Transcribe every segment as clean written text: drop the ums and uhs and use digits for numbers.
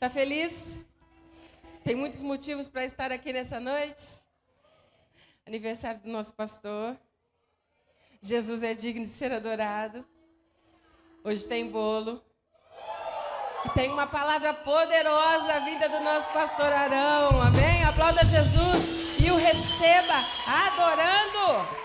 Tá feliz? Tem muitos motivos para estar aqui nessa noite. Aniversário do nosso pastor. Jesus é digno de ser adorado. Hoje tem bolo. E tem uma palavra poderosa vinda do nosso pastor Arão. Amém? Aplauda Jesus e o receba adorando.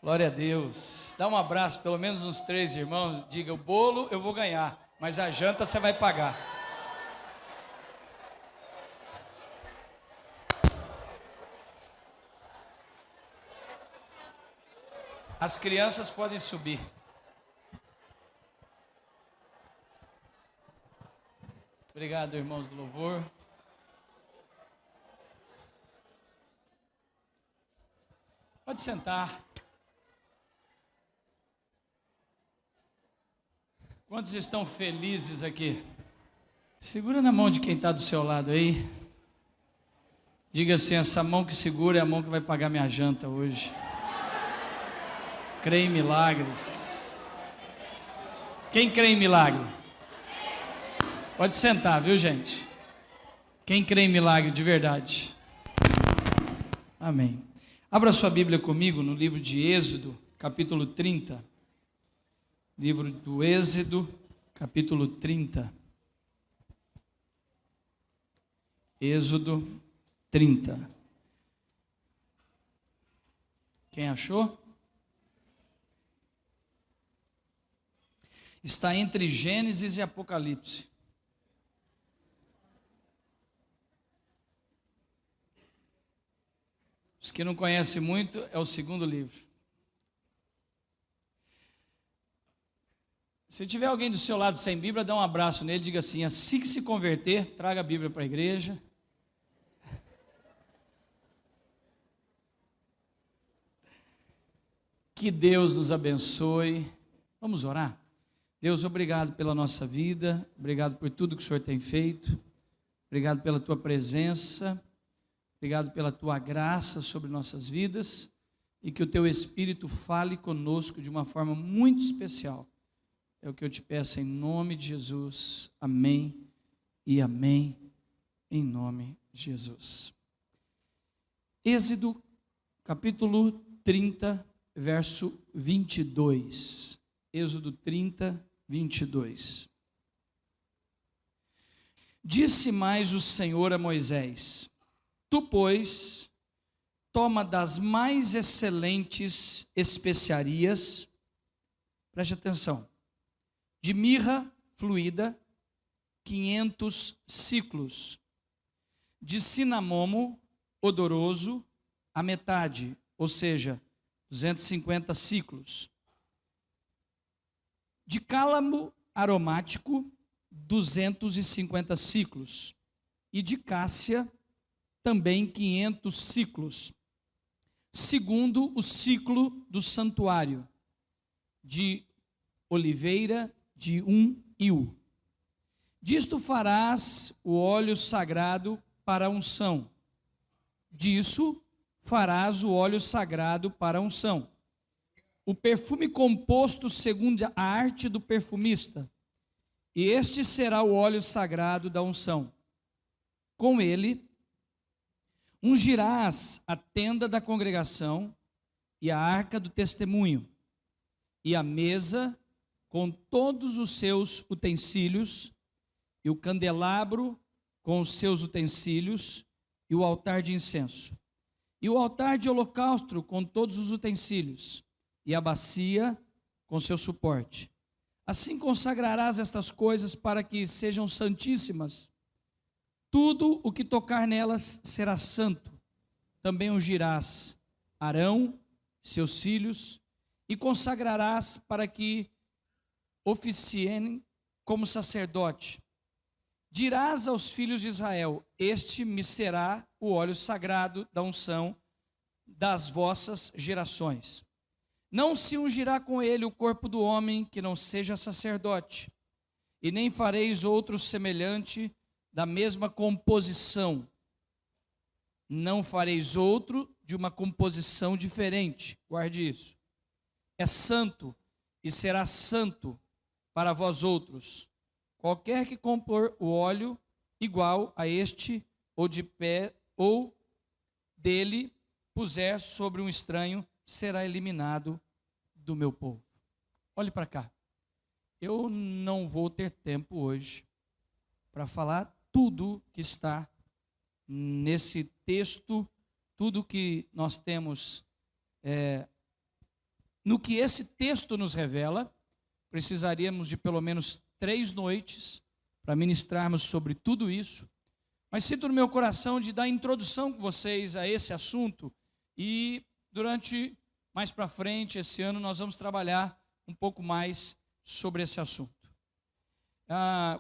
Glória a Deus. Dá um abraço, pelo menos uns 3 irmãos. Diga, o bolo eu vou ganhar, mas a janta você vai pagar. As crianças podem subir. Obrigado, irmãos do louvor. Pode sentar. Quantos estão felizes aqui? Segura na mão de quem está do seu lado aí. Diga assim, essa mão que segura é a mão que vai pagar minha janta hoje. Crê em milagres. Quem crê em milagre? Pode sentar, viu, gente? Quem crê em milagre de verdade? Amém. Abra sua Bíblia comigo no livro de Êxodo, capítulo 30. Livro do Êxodo, capítulo 30. Êxodo 30. Quem achou? Está entre Gênesis e Apocalipse. Os que não conhecem muito, é o segundo livro. Se tiver alguém do seu lado sem Bíblia, dá um abraço nele, diga assim que se converter, traga a Bíblia para a igreja. Que Deus nos abençoe. Vamos orar? Deus, obrigado pela nossa vida, obrigado por tudo que o Senhor tem feito, obrigado pela Tua presença, obrigado pela Tua graça sobre nossas vidas e que o Teu Espírito fale conosco de uma forma muito especial. É o que eu te peço em nome de Jesus. Amém e amém, em nome de Jesus. Êxodo, capítulo 30, verso 22. Êxodo 30, 22. Disse mais o Senhor a Moisés: Tu, pois, toma das mais excelentes especiarias, preste atenção, de mirra fluída, 500 siclos, de cinamomo odoroso, a metade, ou seja, 250 siclos, de cálamo aromático, 250 siclos, e de cássia, também 500 siclos, segundo o ciclo do santuário, de oliveira, de 1 hiu. Disto farás o óleo sagrado para a unção. Disso farás o óleo sagrado para a unção. O perfume composto segundo a arte do perfumista. E este será o óleo sagrado da unção. Com ele, ungirás a tenda da congregação e a arca do testemunho, e a mesa com todos os seus utensílios, e o candelabro com os seus utensílios, e o altar de incenso, e o altar de holocausto com todos os utensílios, e a bacia com seu suporte. Assim consagrarás estas coisas para que sejam santíssimas. Tudo o que tocar nelas será santo. Também ungirás Arão, seus filhos, e consagrarás para que oficiem como sacerdote. Dirás aos filhos de Israel: Este me será o óleo sagrado da unção das vossas gerações. Não se ungirá com ele o corpo do homem que não seja sacerdote, e nem fareis outro semelhante da mesma composição. Não fareis outro de uma composição diferente. Guarde isso. É santo e será santo para vós outros. Qualquer que compor o óleo igual a este, ou de pé, ou dele puser sobre um estranho, será eliminado do meu povo. Olhe para cá. Eu não vou ter tempo hoje para falar tudo que está nesse texto, tudo que nós temos, no que esse texto nos revela. Precisaríamos de pelo menos 3 noites para ministrarmos sobre tudo isso. Mas sinto no meu coração de dar introdução com vocês a esse assunto e durante, mais para frente, esse ano, nós vamos trabalhar um pouco mais sobre esse assunto.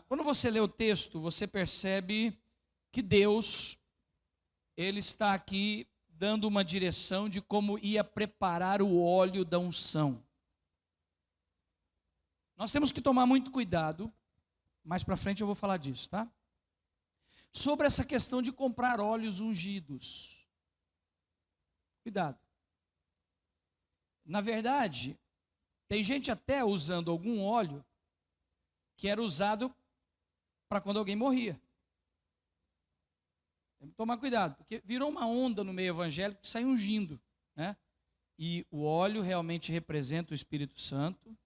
Quando você lê o texto, você percebe que Deus, Ele está aqui dando uma direção de como ia preparar o óleo da unção. Nós temos que tomar muito cuidado, mais para frente eu vou falar disso, tá? Sobre essa questão de comprar óleos ungidos. Cuidado. Na verdade, tem gente até usando algum óleo que era usado para quando alguém morria. Tem que tomar cuidado, porque virou uma onda no meio evangélico que sai ungindo, né? E o óleo realmente representa o Espírito Santo.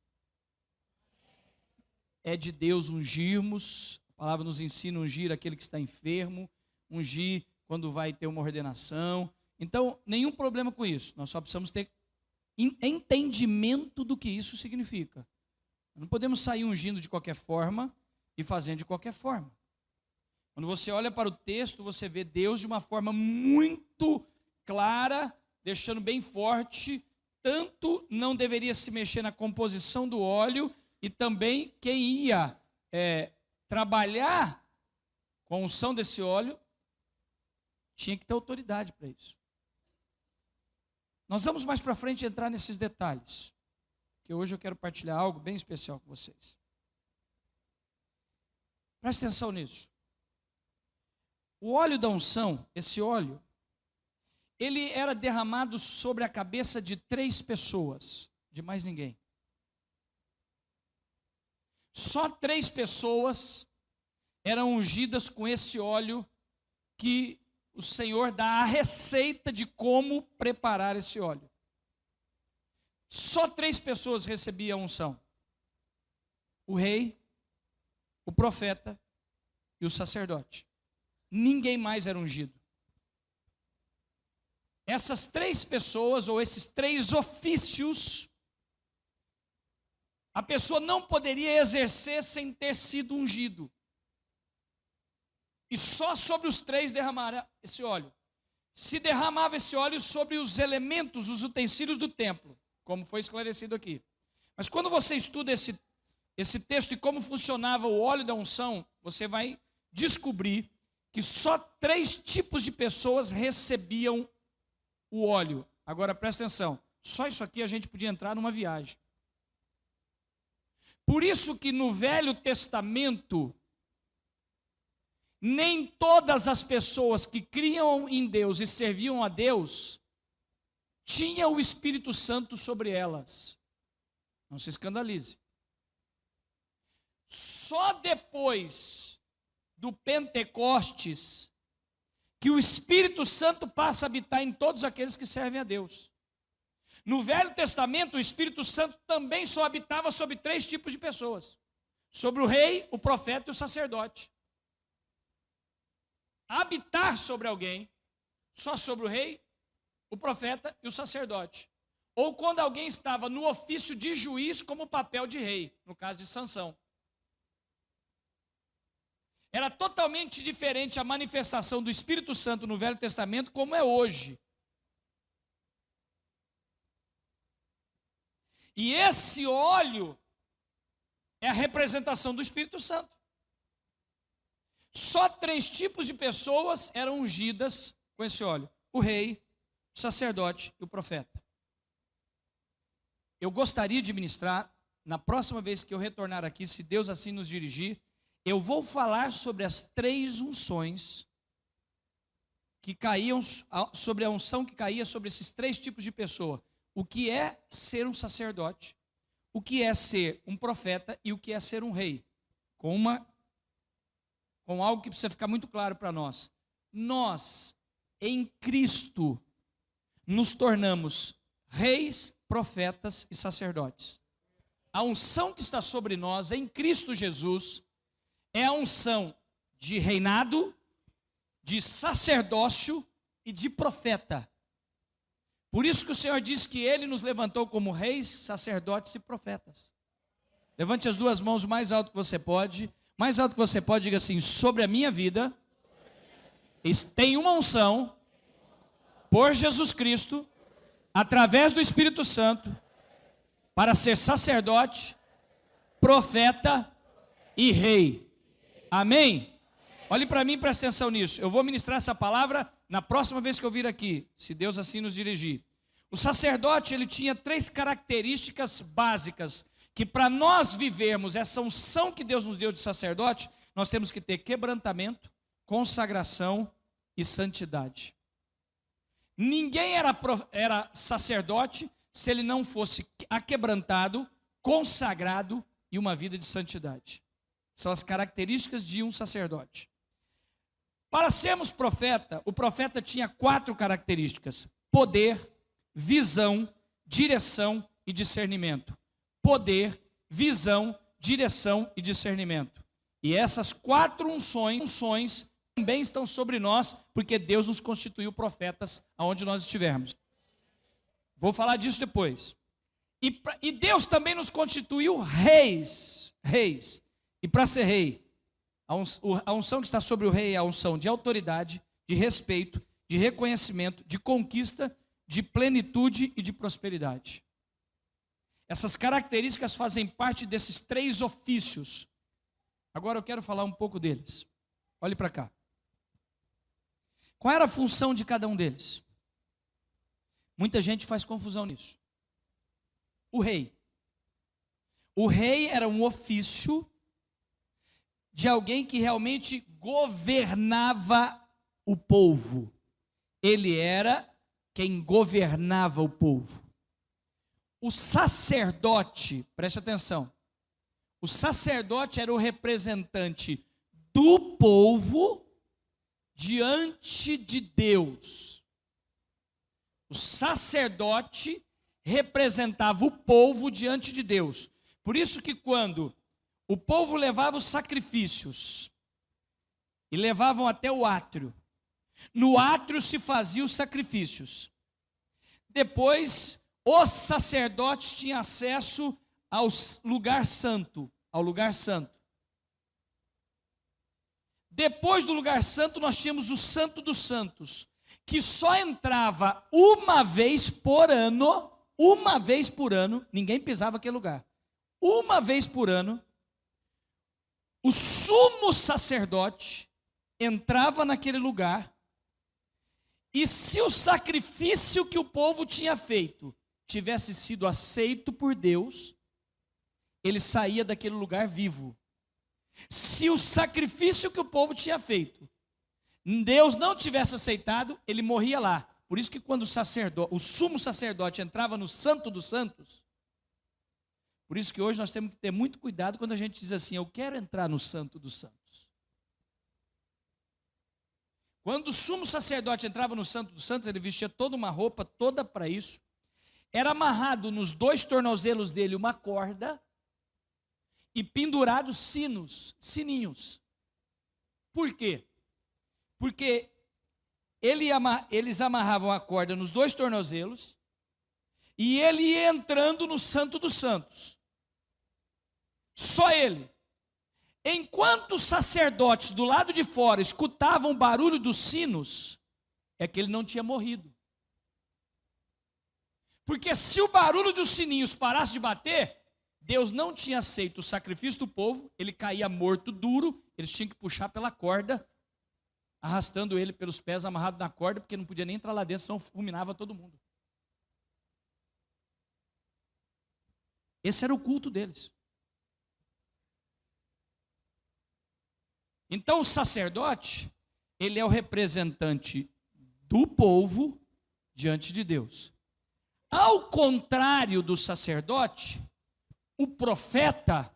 É de Deus ungirmos. A palavra nos ensina a ungir aquele que está enfermo, ungir quando vai ter uma ordenação. Então, nenhum problema com isso. Nós só precisamos ter entendimento do que isso significa. Não podemos sair ungindo de qualquer forma e fazendo de qualquer forma. Quando você olha para o texto, você vê Deus de uma forma muito clara, deixando bem forte, tanto não deveria se mexer na composição do óleo, e também quem ia trabalhar com a unção desse óleo, tinha que ter autoridade para isso. Nós vamos mais para frente entrar nesses detalhes, que hoje eu quero partilhar algo bem especial com vocês. Presta atenção nisso. O óleo da unção, esse óleo, ele era derramado sobre a cabeça de 3 pessoas, de mais ninguém. Só 3 pessoas eram ungidas com esse óleo que o Senhor dá a receita de como preparar esse óleo. Só 3 pessoas recebiam a unção: o rei, o profeta e o sacerdote. Ninguém mais era ungido. Essas 3 pessoas, ou esses 3 ofícios, a pessoa não poderia exercer sem ter sido ungido. E só sobre os 3 derramara esse óleo. Se derramava esse óleo sobre os elementos, os utensílios do templo, como foi esclarecido aqui. Mas quando você estuda esse texto e como funcionava o óleo da unção, você vai descobrir que só 3 tipos de pessoas recebiam o óleo. Agora presta atenção, só isso aqui a gente podia entrar numa viagem. Por isso que no Velho Testamento, nem todas as pessoas que criam em Deus e serviam a Deus, tinham o Espírito Santo sobre elas. Não se escandalize. Só depois do Pentecostes, que o Espírito Santo passa a habitar em todos aqueles que servem a Deus. No Velho Testamento, o Espírito Santo também só habitava sobre 3 tipos de pessoas: sobre o rei, o profeta e o sacerdote. Habitar sobre alguém, só sobre o rei, o profeta e o sacerdote. Ou quando alguém estava no ofício de juiz, como papel de rei, no caso de Sansão. Era totalmente diferente a manifestação do Espírito Santo no Velho Testamento como é hoje. E esse óleo é a representação do Espírito Santo. Só 3 tipos de pessoas eram ungidas com esse óleo: o rei, o sacerdote e o profeta. Eu gostaria de ministrar, na próxima vez que eu retornar aqui, se Deus assim nos dirigir, eu vou falar sobre as 3 unções que caíam sobre a unção que caía sobre esses três tipos de pessoa. O que é ser um sacerdote, o que é ser um profeta e o que é ser um rei. Com algo que precisa ficar muito claro para nós. Nós, em Cristo, nos tornamos reis, profetas e sacerdotes. A unção que está sobre nós em Cristo Jesus é a unção de reinado, de sacerdócio e de profeta. Por isso que o Senhor diz que Ele nos levantou como reis, sacerdotes e profetas. Levante as duas mãos o mais alto que você pode. Mais alto que você pode, diga assim: sobre a minha vida tem uma unção por Jesus Cristo, através do Espírito Santo, para ser sacerdote, profeta e rei. Amém? Olhe para mim e preste atenção nisso. Eu vou ministrar essa palavra na próxima vez que eu vir aqui, se Deus assim nos dirigir. O sacerdote, ele tinha três características básicas, que para nós vivermos essa unção que Deus nos deu de sacerdote, nós temos que ter quebrantamento, consagração e santidade. Ninguém era sacerdote se ele não fosse aquebrantado, consagrado e uma vida de santidade. São as características de um sacerdote. Para sermos profeta, o profeta tinha 4 características: poder, visão, direção e discernimento. Poder, visão, direção e discernimento. E essas 4 unções também estão sobre nós, porque Deus nos constituiu profetas aonde nós estivermos. Vou falar disso depois. E Deus também nos constituiu reis. E para ser rei, a unção que está sobre o rei é a unção de autoridade, de respeito, de reconhecimento, de conquista, de plenitude e de prosperidade. Essas características fazem parte desses 3 ofícios. Agora eu quero falar um pouco deles. Olhe para cá. Qual era a função de cada um deles? Muita gente faz confusão nisso. O rei. O rei era um ofício de alguém que realmente governava o povo. Ele era quem governava o povo. O sacerdote, preste atenção, o sacerdote era o representante do povo diante de Deus. O sacerdote representava o povo diante de Deus. Por isso que quando o povo levava os sacrifícios e levavam até o átrio, no átrio se faziam os sacrifícios. Depois, os sacerdotes tinham acesso ao lugar santo, Depois do lugar santo, nós tínhamos o Santo dos Santos, que só entrava uma vez por ano, ninguém pisava aquele lugar. Uma vez por ano, o sumo sacerdote entrava naquele lugar, e se o sacrifício que o povo tinha feito tivesse sido aceito por Deus, ele saía daquele lugar vivo. Se o sacrifício que o povo tinha feito, Deus não tivesse aceitado, ele morria lá. Por isso que quando o sumo sacerdote entrava no Santo dos Santos, por isso que hoje nós temos que ter muito cuidado quando a gente diz assim: eu quero entrar no Santo dos Santos. Quando o sumo sacerdote entrava no Santo dos Santos, ele vestia toda uma roupa, toda para isso. Era amarrado nos 2 tornozelos dele uma corda e pendurados sininhos. Por quê? Porque eles amarravam a corda nos 2 tornozelos e ele ia entrando no Santo dos Santos. Só ele. Enquanto os sacerdotes do lado de fora escutavam o barulho dos sinos, é que ele não tinha morrido. Porque se o barulho dos sininhos parasse de bater, Deus não tinha aceito o sacrifício do povo, ele caía morto duro, eles tinham que puxar pela corda, arrastando ele pelos pés, amarrado na corda, porque não podia nem entrar lá dentro, senão fulminava todo mundo. Esse era o culto deles. Então o sacerdote, ele é o representante do povo diante de Deus. Ao contrário do sacerdote, o profeta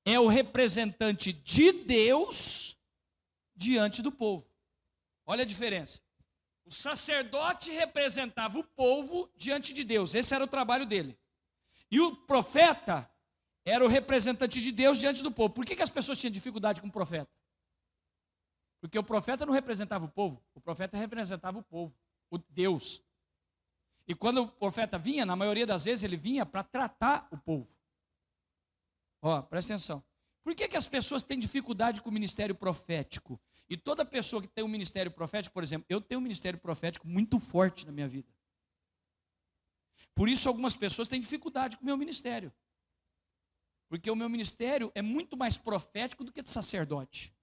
é o representante de Deus diante do povo. Olha a diferença. O sacerdote representava o povo diante de Deus. Esse era o trabalho dele. E o profeta era o representante de Deus diante do povo. Por que as pessoas tinham dificuldade com o profeta? Porque o profeta não representava o povo. O profeta representava o povo, o Deus. E quando o profeta vinha, na maioria das vezes, ele vinha para tratar o povo. Ó, presta atenção. Por que as pessoas têm dificuldade com o ministério profético? E toda pessoa que tem um ministério profético, por exemplo, eu tenho um ministério profético muito forte na minha vida. Por isso algumas pessoas têm dificuldade com o meu ministério. Porque o meu ministério é muito mais profético do que de sacerdote.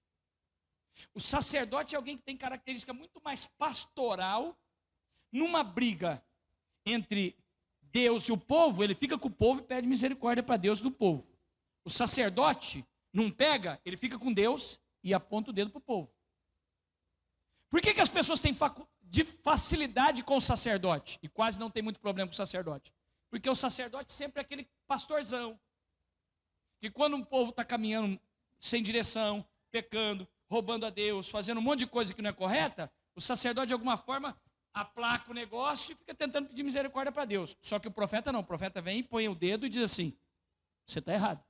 O sacerdote é alguém que tem característica muito mais pastoral. Numa briga entre Deus e o povo, ele fica com o povo e pede misericórdia para Deus do povo. O sacerdote não pega, ele fica com Deus e aponta o dedo para o povo. Por que as pessoas têm facilidade com o sacerdote e quase não tem muito problema com o sacerdote? Porque o sacerdote sempre é aquele pastorzão, que quando um povo está caminhando sem direção, pecando, roubando a Deus, fazendo um monte de coisa que não é correta, o sacerdote de alguma forma aplaca o negócio e fica tentando pedir misericórdia para Deus. Só que o profeta não, o profeta vem e põe o dedo e diz assim: você está errado.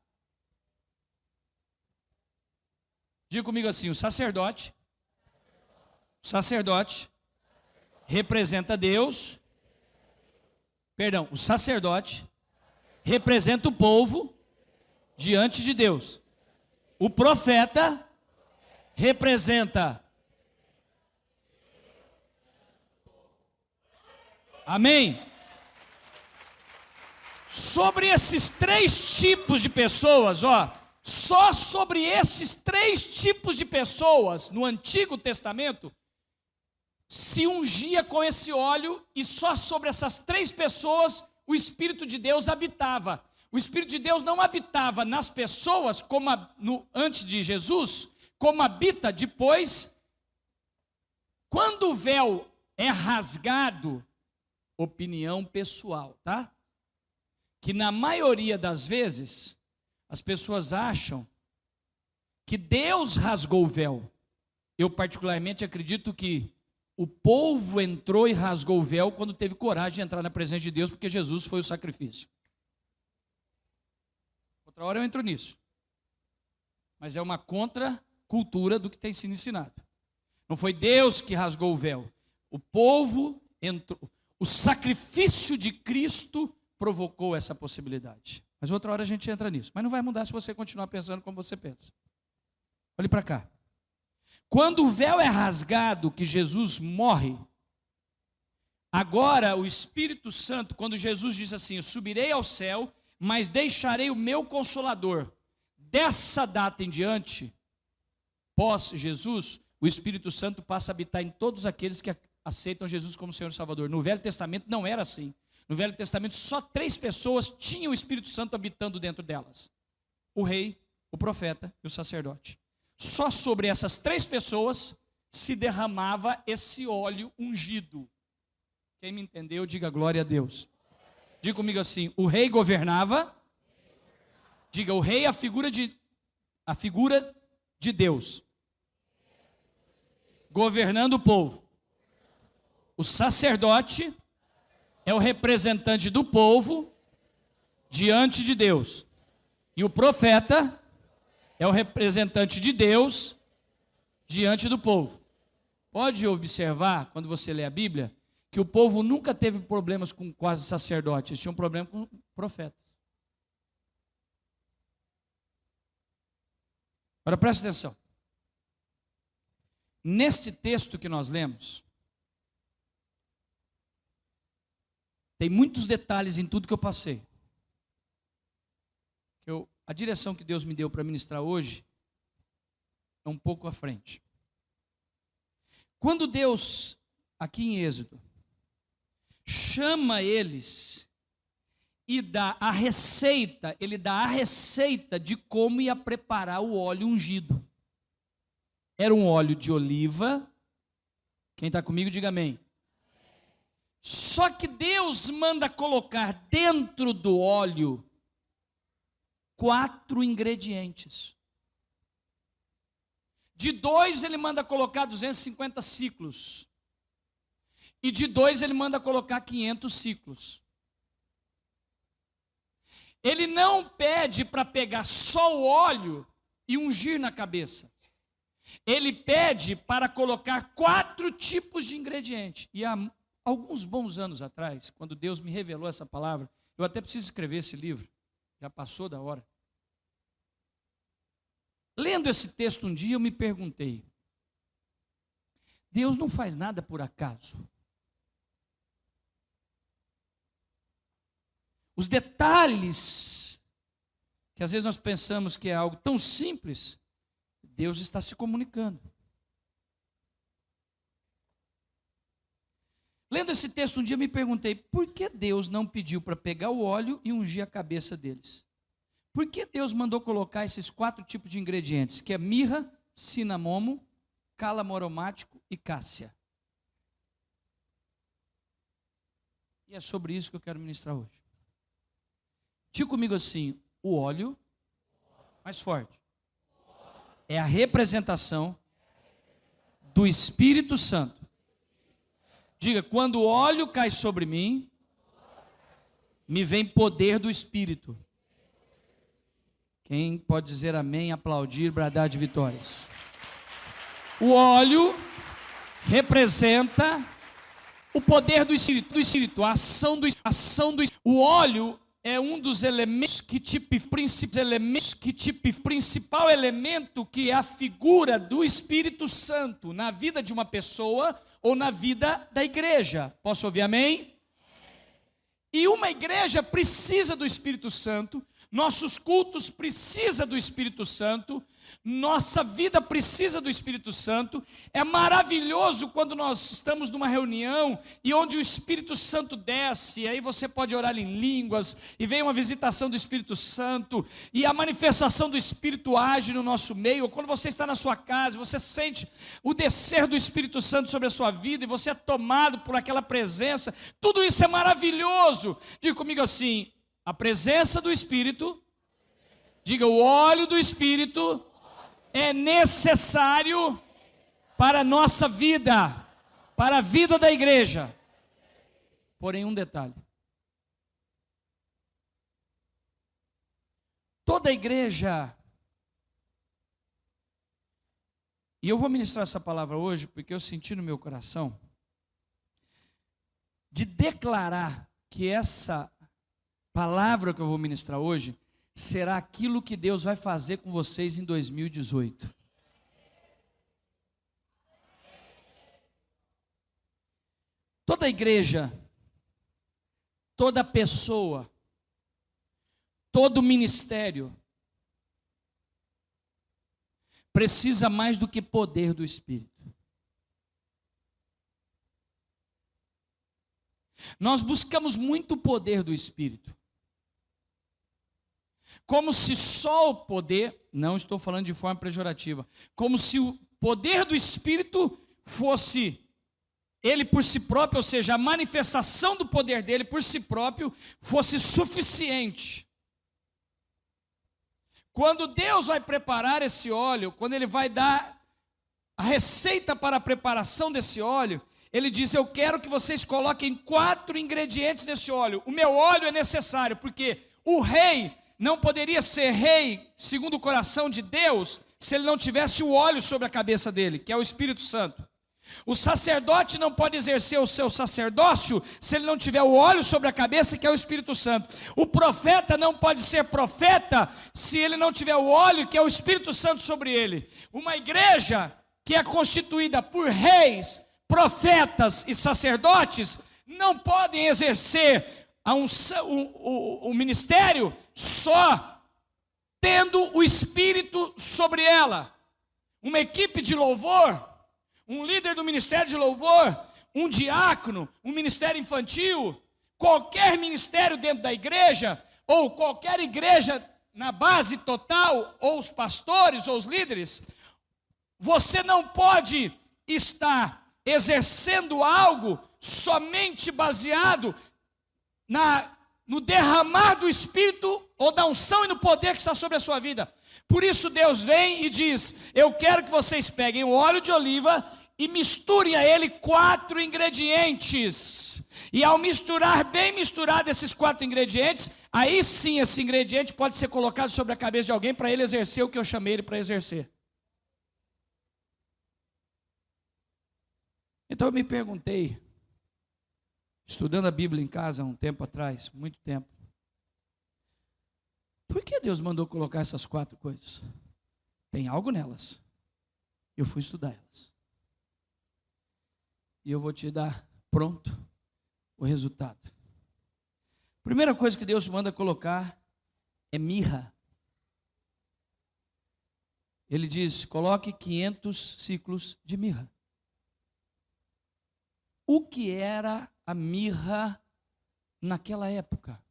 Diga comigo assim: o sacerdote representa Deus, o sacerdote representa o povo diante de Deus. O profeta representa. Amém? Sobre esses três tipos de pessoas, só sobre esses três tipos de pessoas no Antigo Testamento se ungia com esse óleo, e só sobre essas três pessoas o Espírito de Deus habitava. O Espírito de Deus não habitava nas pessoas como antes de Jesus, como habita depois. Quando o véu é rasgado, opinião pessoal, tá? Que na maioria das vezes as pessoas acham que Deus rasgou o véu. Eu particularmente acredito que o povo entrou e rasgou o véu quando teve coragem de entrar na presença de Deus, porque Jesus foi o sacrifício. Outra hora eu entro nisso. Mas é uma contracultura do que tem sido ensinado. Não foi Deus que rasgou o véu. O povo entrou. O sacrifício de Cristo provocou essa possibilidade. Mas outra hora a gente entra nisso. Mas não vai mudar se você continuar pensando como você pensa. Olhe para cá. Quando o véu é rasgado, que Jesus morre, agora o Espírito Santo, quando Jesus diz assim: eu subirei ao céu, mas deixarei o meu Consolador. Dessa data em diante, pós Jesus, o Espírito Santo passa a habitar em todos aqueles que aceitam Jesus como Senhor e Salvador. No Velho Testamento não era assim. No Velho Testamento só 3 pessoas tinham o Espírito Santo habitando dentro delas: o rei, o profeta e o sacerdote. Só sobre essas 3 pessoas se derramava esse óleo ungido. Quem me entendeu, diga glória a Deus. Diga comigo assim: o rei governava. Diga, o rei é a figura de Deus, governando o povo. O sacerdote é o representante do povo diante de Deus. E o profeta é o representante de Deus diante do povo. Pode observar, quando você lê a Bíblia, que o povo nunca teve problemas com quase sacerdotes, eles tinham problema com profetas. Agora preste atenção. Neste texto que nós lemos, tem muitos detalhes em tudo que eu passei. A direção que Deus me deu para ministrar hoje é um pouco à frente. Quando Deus, aqui em Êxodo, chama eles e dá a receita, ele dá a receita de como ia preparar o óleo ungido. Era um óleo de oliva. Quem está comigo, diga amém. Só que Deus manda colocar dentro do óleo 4 ingredientes. De 2 ele manda colocar 250 ciclos. E de 2 ele manda colocar 500 ciclos. Ele não pede para pegar só o óleo e ungir na cabeça. Ele pede para colocar 4 tipos de ingrediente. E há alguns bons anos atrás, quando Deus me revelou essa palavra, eu até preciso escrever esse livro, já passou da hora. Lendo esse texto um dia, eu me perguntei: Deus não faz nada por acaso. Os detalhes, que às vezes nós pensamos que é algo tão simples, Deus está se comunicando. Lendo esse texto um dia, me perguntei: por que Deus não pediu para pegar o óleo e ungir a cabeça deles? Por que Deus mandou colocar esses 4 tipos de ingredientes, que é mirra, cinamomo, cálamo aromático e cássia? E é sobre isso que eu quero ministrar hoje. Diga comigo assim: o óleo, mais forte, é a representação do Espírito Santo. Diga: quando o óleo cai sobre mim, me vem poder do Espírito. Quem pode dizer amém, aplaudir, bradar de vitórias? O óleo representa o poder do Espírito, a ação do Espírito. O óleo é um dos elementos que principal elemento que é a figura do Espírito Santo na vida de uma pessoa ou na vida da igreja. Posso ouvir amém? E uma igreja precisa do Espírito Santo, nossos cultos precisam do Espírito Santo, nossa vida precisa do Espírito Santo. É maravilhoso quando nós estamos numa reunião e onde o Espírito Santo desce, e aí você pode orar em línguas, e vem uma visitação do Espírito Santo, e a manifestação do Espírito age no nosso meio. Ou quando você está na sua casa, você sente o descer do Espírito Santo sobre a sua vida, e você é tomado por aquela presença. Tudo isso é maravilhoso. Diga comigo assim: a presença do Espírito, diga, o óleo do Espírito é necessário para a nossa vida, para a vida da igreja. Porém, um detalhe: toda igreja, e eu vou ministrar essa palavra hoje porque eu senti no meu coração de declarar que essa palavra que eu vou ministrar hoje será aquilo que Deus vai fazer com vocês em 2018. Toda igreja, toda pessoa, todo ministério precisa mais do que poder do Espírito. Nós buscamos muito o poder do Espírito, como se só o poder, não estou falando de forma pejorativa, como se o poder do Espírito fosse ele por si próprio, ou seja, a manifestação do poder dele por si próprio fosse suficiente. Quando Deus vai preparar esse óleo, quando ele vai dar a receita para a preparação desse óleo, ele diz: eu quero que vocês coloquem 4 ingredientes nesse óleo. O meu óleo é necessário, porque o rei não poderia ser rei segundo o coração de Deus se ele não tivesse o óleo sobre a cabeça dele, que é o Espírito Santo. O sacerdote não pode exercer o seu sacerdócio se ele não tiver o óleo sobre a cabeça, que é o Espírito Santo. O profeta não pode ser profeta se ele não tiver o óleo, que é o Espírito Santo, sobre ele. Uma igreja que é constituída por reis, profetas e sacerdotes não podem exercer o ministério só tendo o Espírito sobre ela. Uma equipe de louvor, um líder do ministério de louvor, um diácono, um ministério infantil, qualquer ministério dentro da igreja, ou qualquer igreja na base total, ou os pastores, ou os líderes, você não pode estar exercendo algo somente baseado no derramar do Espírito ou da unção e no poder que está sobre a sua vida. Por isso Deus vem e diz: eu quero que vocês peguem o óleo de oliva e misturem a ele 4 ingredientes. E ao misturar, bem misturado esses 4 ingredientes, aí sim esse ingrediente pode ser colocado sobre a cabeça de alguém para ele exercer o que eu chamei ele para exercer. Então eu me perguntei, estudando a Bíblia em casa há um tempo atrás, muito tempo, por que Deus mandou colocar essas 4 coisas? Tem algo nelas. Eu fui estudar elas. E eu vou te dar pronto o resultado. Primeira coisa que Deus manda colocar é mirra. Ele diz: coloque 500 ciclos de mirra. O que era a mirra naquela época?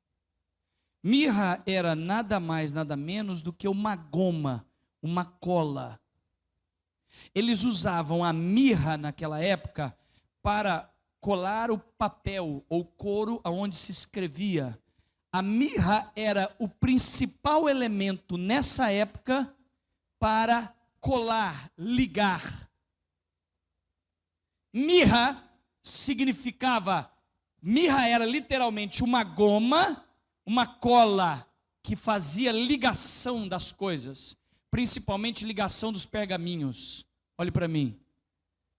Mirra era nada mais, nada menos do que uma goma, uma cola. Eles usavam a mirra naquela época para colar o papel ou couro aonde se escrevia. A mirra era o principal elemento nessa época para colar, ligar. Mirra era literalmente uma goma, uma cola que fazia ligação das coisas, principalmente ligação dos pergaminhos. Olhe para mim.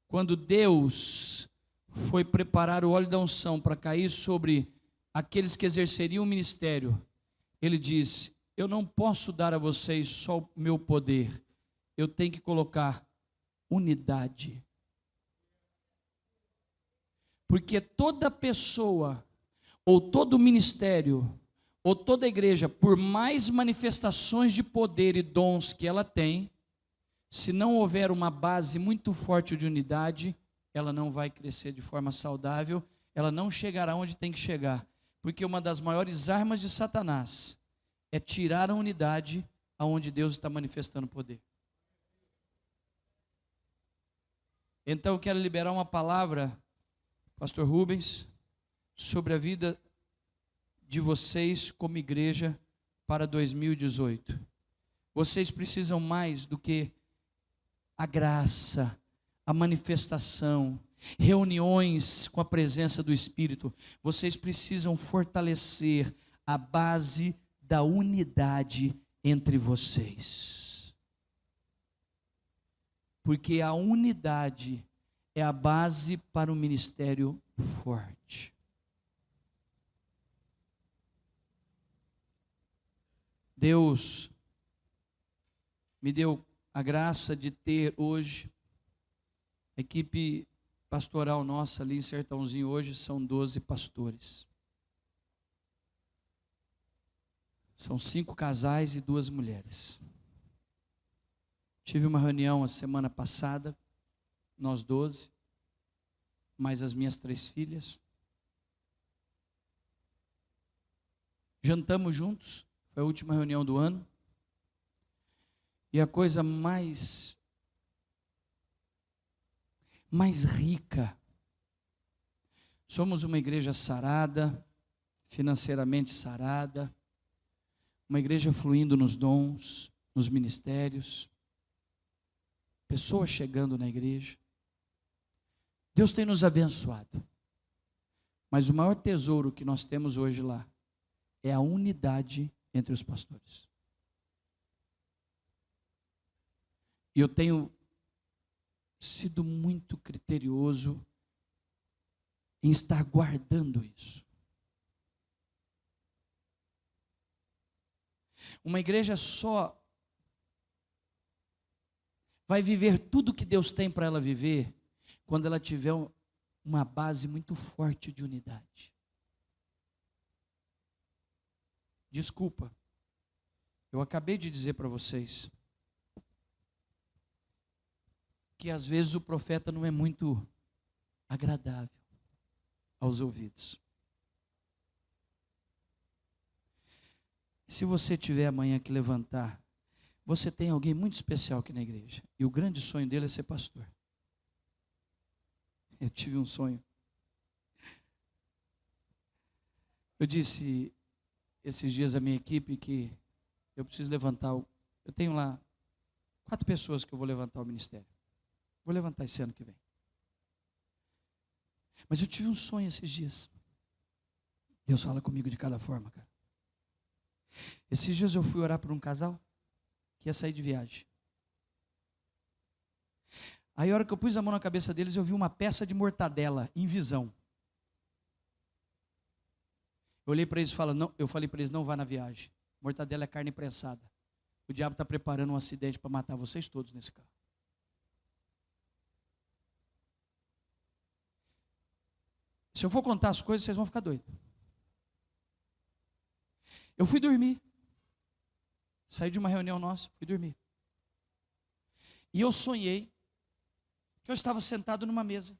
Quando Deus foi preparar o óleo da unção para cair sobre aqueles que exerceriam o ministério, Ele diz: eu não posso dar a vocês só o meu poder, eu tenho que colocar unidade. Porque toda pessoa, ou todo ministério, ou toda igreja, por mais manifestações de poder e dons que ela tem, se não houver uma base muito forte de unidade, ela não vai crescer de forma saudável, ela não chegará onde tem que chegar. Porque uma das maiores armas de Satanás é tirar a unidade aonde Deus está manifestando poder. Então eu quero liberar uma palavra, Pastor Rubens, sobre a vida de vocês como igreja para 2018. Vocês precisam mais do que a graça, a manifestação, reuniões com a presença do Espírito. Vocês precisam fortalecer a base da unidade entre vocês. Porque a unidade é a base para um ministério forte. Deus me deu a graça de ter hoje, a equipe pastoral nossa ali em Sertãozinho hoje são 12 pastores. São 5 casais e 2 mulheres. Tive uma reunião a semana passada, nós 12, mais as minhas 3 filhas. Jantamos juntos, foi a última reunião do ano. E a coisa mais rica. Somos uma igreja sarada, financeiramente sarada, uma igreja fluindo nos dons, nos ministérios, pessoas chegando na igreja. Deus tem nos abençoado, mas o maior tesouro que nós temos hoje lá é a unidade entre os pastores. E eu tenho sido muito criterioso em estar guardando isso. Uma igreja só vai viver tudo que Deus tem para ela viver quando ela tiver uma base muito forte de unidade. Desculpa, eu acabei de dizer para vocês que às vezes o profeta não é muito agradável aos ouvidos. Se você tiver amanhã que levantar, você tem alguém muito especial aqui na igreja, e o grande sonho dele é ser pastor. Eu tive um sonho Eu disse esses dias à minha equipe que eu preciso levantar, eu tenho lá 4 pessoas que eu vou levantar o ministério. Vou levantar esse ano que vem. Mas eu tive um sonho esses dias. Deus fala comigo de cada forma, cara. Esses dias eu fui orar por um casal que ia sair de viagem. Aí a hora que eu pus a mão na cabeça deles, eu vi uma peça de mortadela em visão. Eu olhei para eles e falei para eles, não vá na viagem. Mortadela é carne prensada. O diabo está preparando um acidente para matar vocês todos nesse carro. Se eu for contar as coisas, vocês vão ficar doidos. Eu fui dormir. Saí de uma reunião nossa, fui dormir. E eu sonhei que eu estava sentado numa mesa.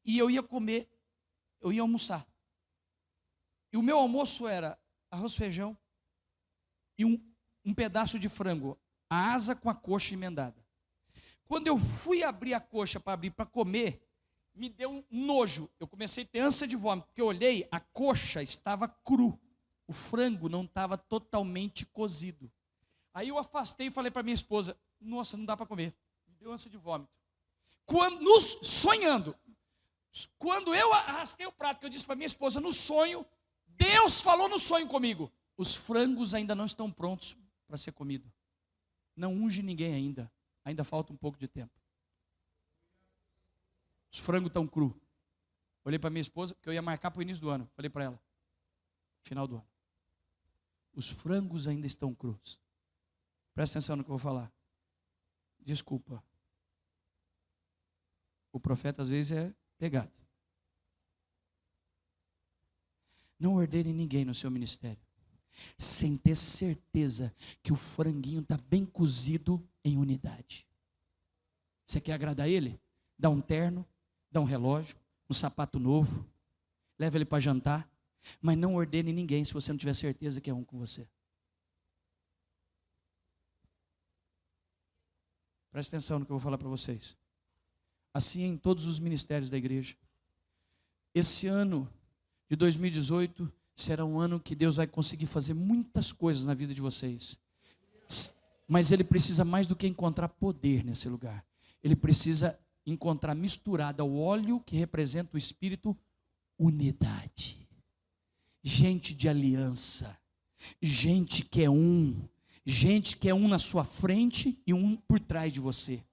E eu ia comer, eu ia almoçar. E o meu almoço era arroz, feijão e um pedaço de frango, a asa com a coxa emendada. Quando eu fui abrir a coxa para comer, me deu um nojo. Eu comecei a ter ânsia de vômito, porque eu olhei, a coxa estava cru. O frango não estava totalmente cozido. Aí eu afastei e falei para minha esposa, nossa, não dá para comer. Me deu ânsia de vômito. Sonhando, quando eu arrastei o prato, que eu disse para minha esposa, no sonho, Deus falou no sonho comigo, os frangos ainda não estão prontos para ser comido. Não unge ninguém ainda falta um pouco de tempo. Os frangos estão cru. Olhei para minha esposa, que eu ia marcar para o início do ano. Falei para ela, final do ano. Os frangos ainda estão crus. Presta atenção no que eu vou falar. Desculpa. O profeta às vezes é pegado. Não ordene ninguém no seu ministério sem ter certeza que o franguinho está bem cozido em unidade. Você quer agradar ele? Dá um terno, dá um relógio, um sapato novo, leva ele para jantar, mas não ordene ninguém se você não tiver certeza que é um com você. Presta atenção no que eu vou falar para vocês. Assim em todos os ministérios da igreja. Esse ano de 2018 será um ano que Deus vai conseguir fazer muitas coisas na vida de vocês. Mas Ele precisa mais do que encontrar poder nesse lugar. Ele precisa encontrar misturado ao óleo que representa o Espírito, unidade. Gente de aliança. Gente que é um. Gente que é um na sua frente e um por trás de você.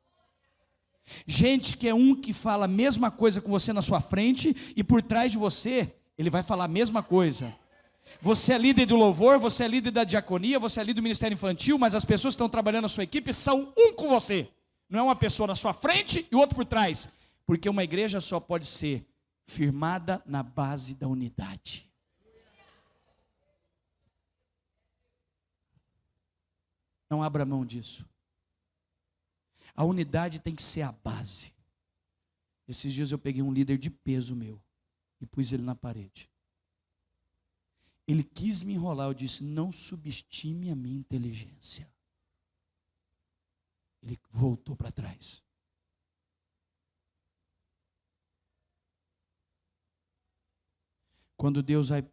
Gente que é um que fala a mesma coisa com você na sua frente e por trás de você, ele vai falar a mesma coisa. Você é líder do louvor, você é líder da diaconia, você é líder do ministério infantil, mas as pessoas que estão trabalhando na sua equipe são um com você. Não é uma pessoa na sua frente e outro por trás. Porque uma igreja só pode ser firmada na base da unidade. Não abra mão disso. A unidade tem que ser a base. Esses dias eu peguei um líder de peso meu e pus ele na parede. Ele quis me enrolar, eu disse, não subestime a minha inteligência. Ele voltou para trás. Quando Deus vai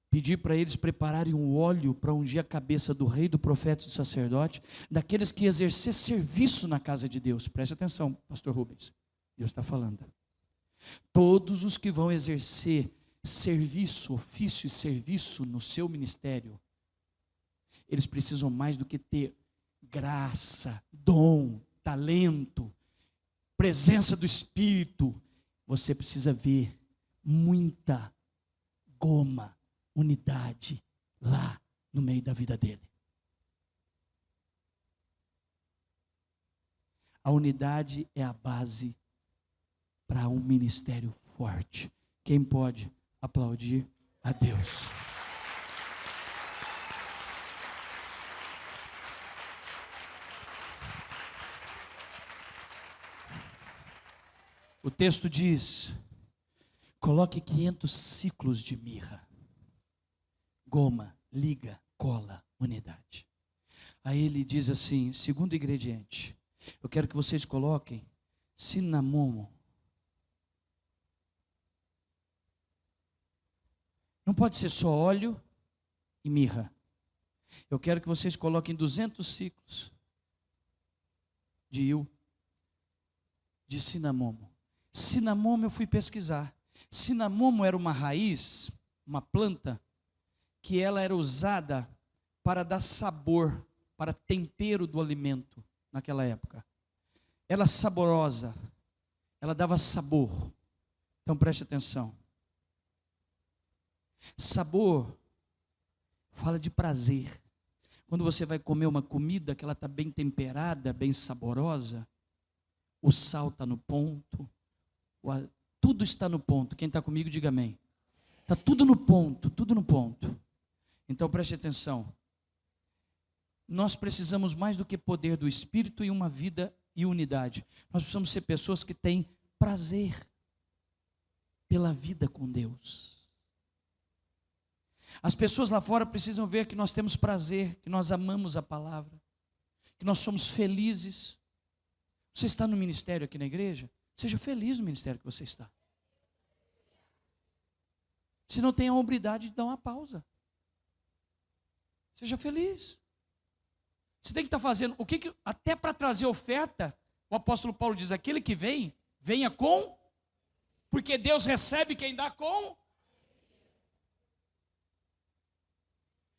pedir para eles prepararem um óleo para ungir a cabeça do rei, do profeta e do sacerdote, daqueles que exercer serviço na casa de Deus. Preste atenção, pastor Rubens. Deus está falando. Todos os que vão exercer serviço, ofício e serviço no seu ministério, eles precisam mais do que ter graça, dom, talento, presença do Espírito. Você precisa ver muita goma, unidade lá no meio da vida dele. A unidade é a base para um ministério forte. Quem pode aplaudir a Deus? O texto diz: coloque 500 ciclos de mirra. Goma, liga, cola, unidade. Aí ele diz assim, segundo ingrediente, eu quero que vocês coloquem cinamomo. Não pode ser só óleo e mirra. Eu quero que vocês coloquem 200 ciclos de il de cinamomo. Cinamomo eu fui pesquisar. Cinamomo era uma raiz, uma planta, que ela era usada para dar sabor, para tempero do alimento naquela época. Ela saborosa, ela dava sabor. Então preste atenção. Sabor fala de prazer. Quando você vai comer uma comida que ela está bem temperada, bem saborosa, o sal está no ponto, tudo está no ponto. Quem está comigo, diga amém. Está tudo no ponto, tudo no ponto. Então preste atenção. Nós precisamos mais do que poder do Espírito e uma vida e unidade. Nós precisamos ser pessoas que têm prazer pela vida com Deus. As pessoas lá fora precisam ver que nós temos prazer, que nós amamos a palavra, que nós somos felizes. Você está no ministério aqui na igreja? Seja feliz no ministério que você está. Se não tem a hombridade de dar uma pausa. Seja feliz. Você tem que estar fazendo o que até para trazer oferta, o apóstolo Paulo diz: aquele que vem, venha com, porque Deus recebe quem dá com.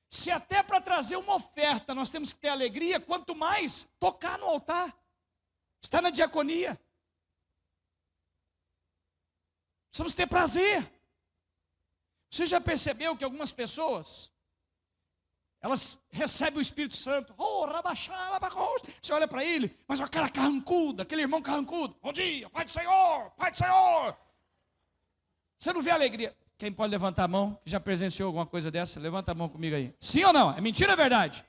Se até para trazer uma oferta nós temos que ter alegria, quanto mais tocar no altar, estar na diaconia. Precisamos ter prazer. Você já percebeu que algumas pessoas, elas recebem o Espírito Santo, você olha para ele, mas uma cara carrancuda, aquele irmão carrancudo, bom dia, Pai do Senhor, Pai do Senhor. Você não vê alegria. Quem pode levantar a mão, que já presenciou alguma coisa dessa? Levanta a mão comigo aí. Sim ou não? É mentira ou é verdade?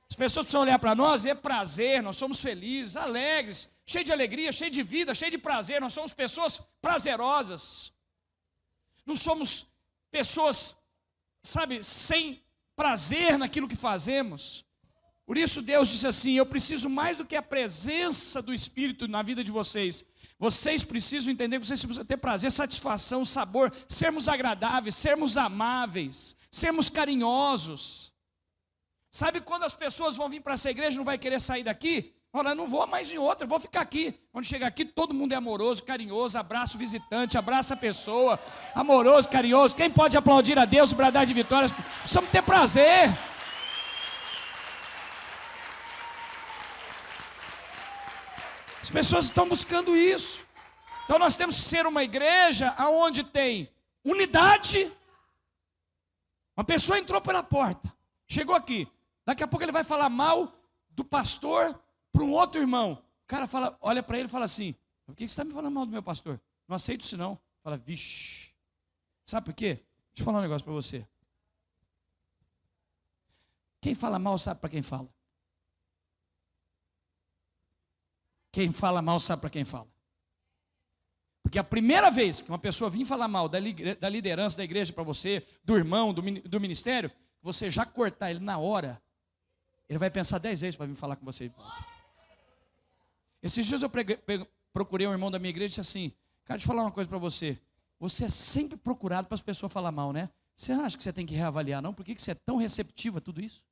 As pessoas precisam olhar para nós e é prazer, nós somos felizes, alegres, cheios de alegria, cheios de vida, cheios de prazer. Nós somos pessoas prazerosas. Não somos pessoas, sabe, sem prazer naquilo que fazemos. Por isso Deus disse assim: eu preciso mais do que a presença do Espírito na vida de vocês. Vocês precisam entender que vocês precisam ter prazer, satisfação, sabor, sermos agradáveis, sermos amáveis, sermos carinhosos. Sabe quando as pessoas vão vir para essa igreja e não vai querer sair daqui? Olha, não vou mais em outra, eu vou ficar aqui. Quando chegar aqui, todo mundo é amoroso, carinhoso, abraça o visitante, abraça a pessoa, amoroso, carinhoso. Quem pode aplaudir a Deus e bradar de vitórias? Precisamos ter prazer. As pessoas estão buscando isso. Então nós temos que ser uma igreja onde tem unidade. Uma pessoa entrou pela porta, chegou aqui, daqui a pouco ele vai falar mal do pastor para um outro irmão. O cara fala, olha para ele e fala assim: por que você está me falando mal do meu pastor? Não aceito isso não. Fala, vixe. Sabe por quê? Deixa eu falar um negócio para você. Quem fala mal sabe para quem fala. Quem fala mal sabe para quem fala. Porque a primeira vez que uma pessoa vir falar mal da liderança da igreja para você, do irmão, do ministério, você já cortar ele na hora, ele vai pensar 10 vezes para vir falar com você. Esses dias eu procurei um irmão da minha igreja e disse assim: cara, deixa eu falar uma coisa para você. Você é sempre procurado para as pessoas falar mal, né? Você acha que você tem que reavaliar, não? Por que você é tão receptivo a tudo isso?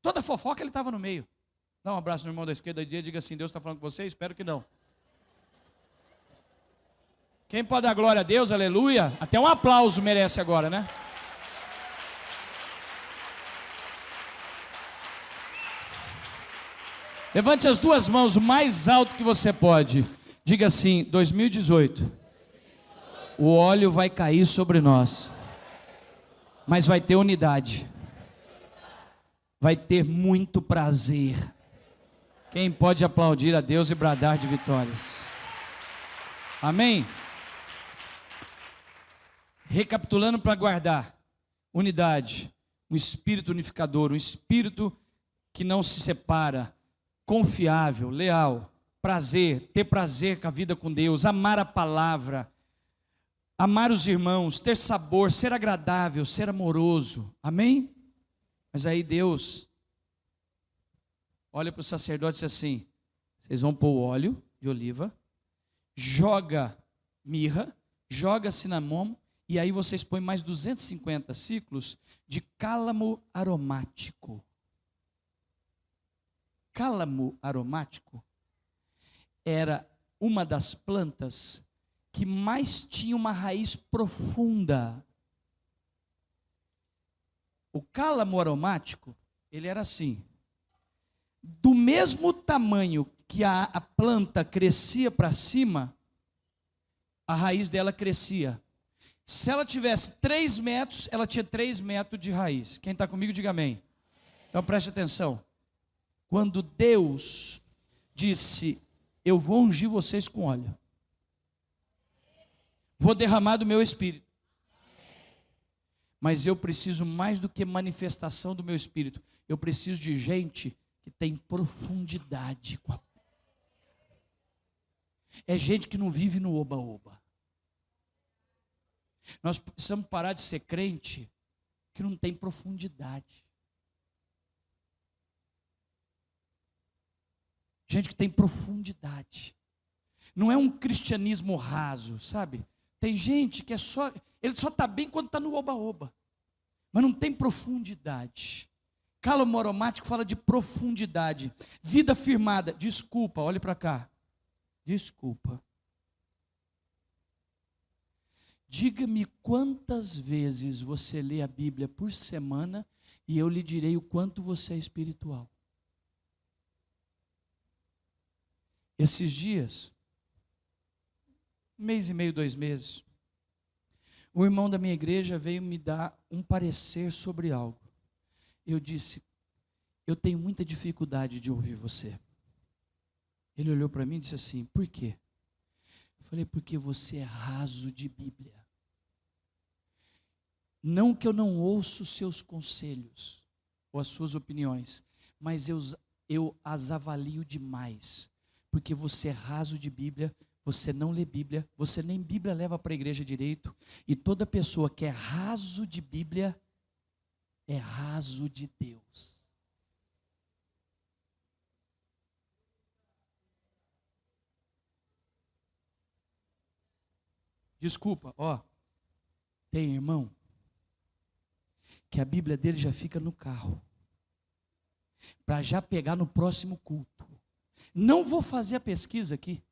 Toda fofoca ele estava no meio. Dá um abraço no irmão da esquerda e diga assim: Deus está falando com você? Espero que não. Quem pode dar glória a Deus, aleluia? Até um aplauso merece agora, né? Levante as duas mãos o mais alto que você pode. Diga assim: 2018, o óleo vai cair sobre nós, mas vai ter unidade. Vai ter muito prazer. Quem pode aplaudir a Deus e bradar de vitórias? Amém? Recapitulando para guardar: unidade, um espírito unificador, um espírito que não se separa, confiável, leal, prazer, ter prazer com a vida com Deus, amar a palavra, amar os irmãos, ter sabor, ser agradável, ser amoroso. Amém? Mas aí Deus olha para o sacerdote e diz assim: vocês vão pôr o óleo de oliva, joga mirra, joga cinamomo, e aí vocês põem mais 250 ciclos de cálamo aromático. Cálamo aromático era uma das plantas que mais tinha uma raiz profunda. O cálamo aromático, ele era assim, do mesmo tamanho que a planta crescia para cima, a raiz dela crescia. Se ela tivesse 3 metros, ela tinha 3 metros de raiz. Quem está comigo, diga amém. Então preste atenção. Quando Deus disse, eu vou ungir vocês com óleo, vou derramar do meu Espírito, mas eu preciso mais do que manifestação do meu Espírito, eu preciso de gente que tem profundidade com a... É gente que não vive no oba-oba. Nós precisamos parar de ser crente que não tem profundidade. Gente que tem profundidade. Não é um cristianismo raso, sabe? Tem gente que ele só está bem quando está no oba-oba, mas não tem profundidade. Cálamo aromático fala de profundidade. Vida firmada. Desculpa, olhe para cá. Desculpa. Diga-me quantas vezes você lê a Bíblia por semana e eu lhe direi o quanto você é espiritual. Esses dias, 1 mês e meio, 2 meses, o irmão da minha igreja veio me dar um parecer sobre algo. Eu disse, eu tenho muita dificuldade de ouvir você. Ele olhou para mim e disse assim, por quê? Eu falei, porque você é raso de Bíblia. Não que eu não ouço os seus conselhos, ou as suas opiniões, mas eu as avalio demais. Porque você é raso de Bíblia, você não lê Bíblia, você nem Bíblia leva para a igreja direito, e toda pessoa que é raso de Bíblia, é raso de Deus. Desculpa, tem irmão que a Bíblia dele já fica no carro, para já pegar no próximo culto. Não vou fazer a pesquisa aqui,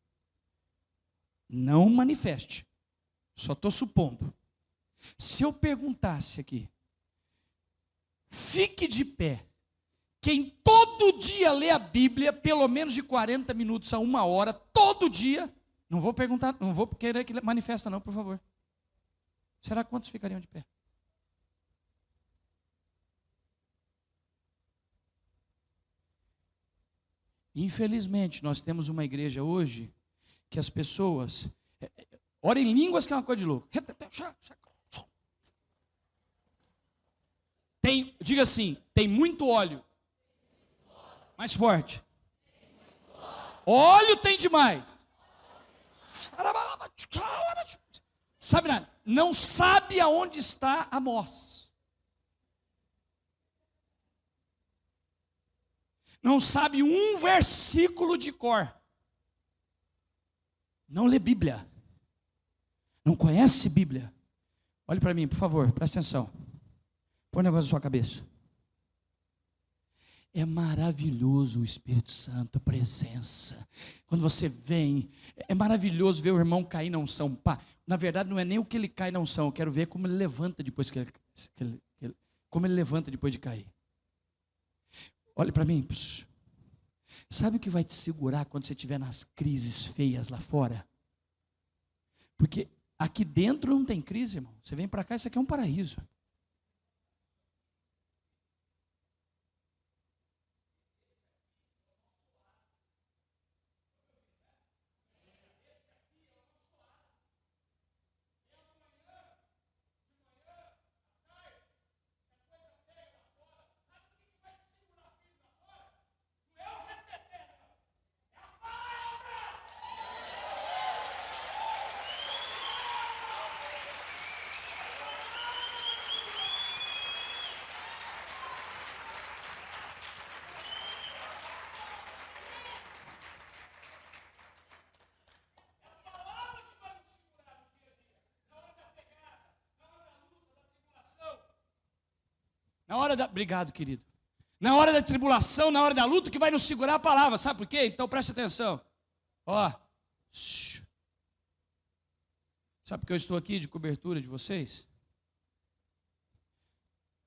não manifeste, só estou supondo. Se eu perguntasse aqui, fique de pé, quem todo dia lê a Bíblia, pelo menos de 40 minutos a 1 hora, todo dia, não vou perguntar, não vou querer que manifesta não, por favor. Será quantos ficariam de pé? Infelizmente, nós temos uma igreja hoje que as pessoas oram em línguas, que é uma coisa de louco. Diga assim, tem muito óleo. Mais forte. Óleo tem demais. Sabe nada? Não sabe aonde está Amós. Não sabe um versículo de cor. Não lê Bíblia. Não conhece Bíblia. Olhe para mim, por favor, presta atenção. Põe o negócio na sua cabeça. É maravilhoso o Espírito Santo, a presença. Quando você vem, é maravilhoso ver o irmão cair na unção. Pá, na verdade, não é nem o que ele cai na unção. Eu quero ver como ele levanta depois como ele levanta depois de cair. Olhe para mim. Sabe o que vai te segurar quando você estiver nas crises feias lá fora? Porque aqui dentro não tem crise, irmão. Você vem para cá, isso aqui é um paraíso. Obrigado, querido. Na hora da tribulação, na hora da luta, que vai nos segurar a palavra. Sabe por quê? Então preste atenção. Ó. Sabe por que eu estou aqui de cobertura de vocês?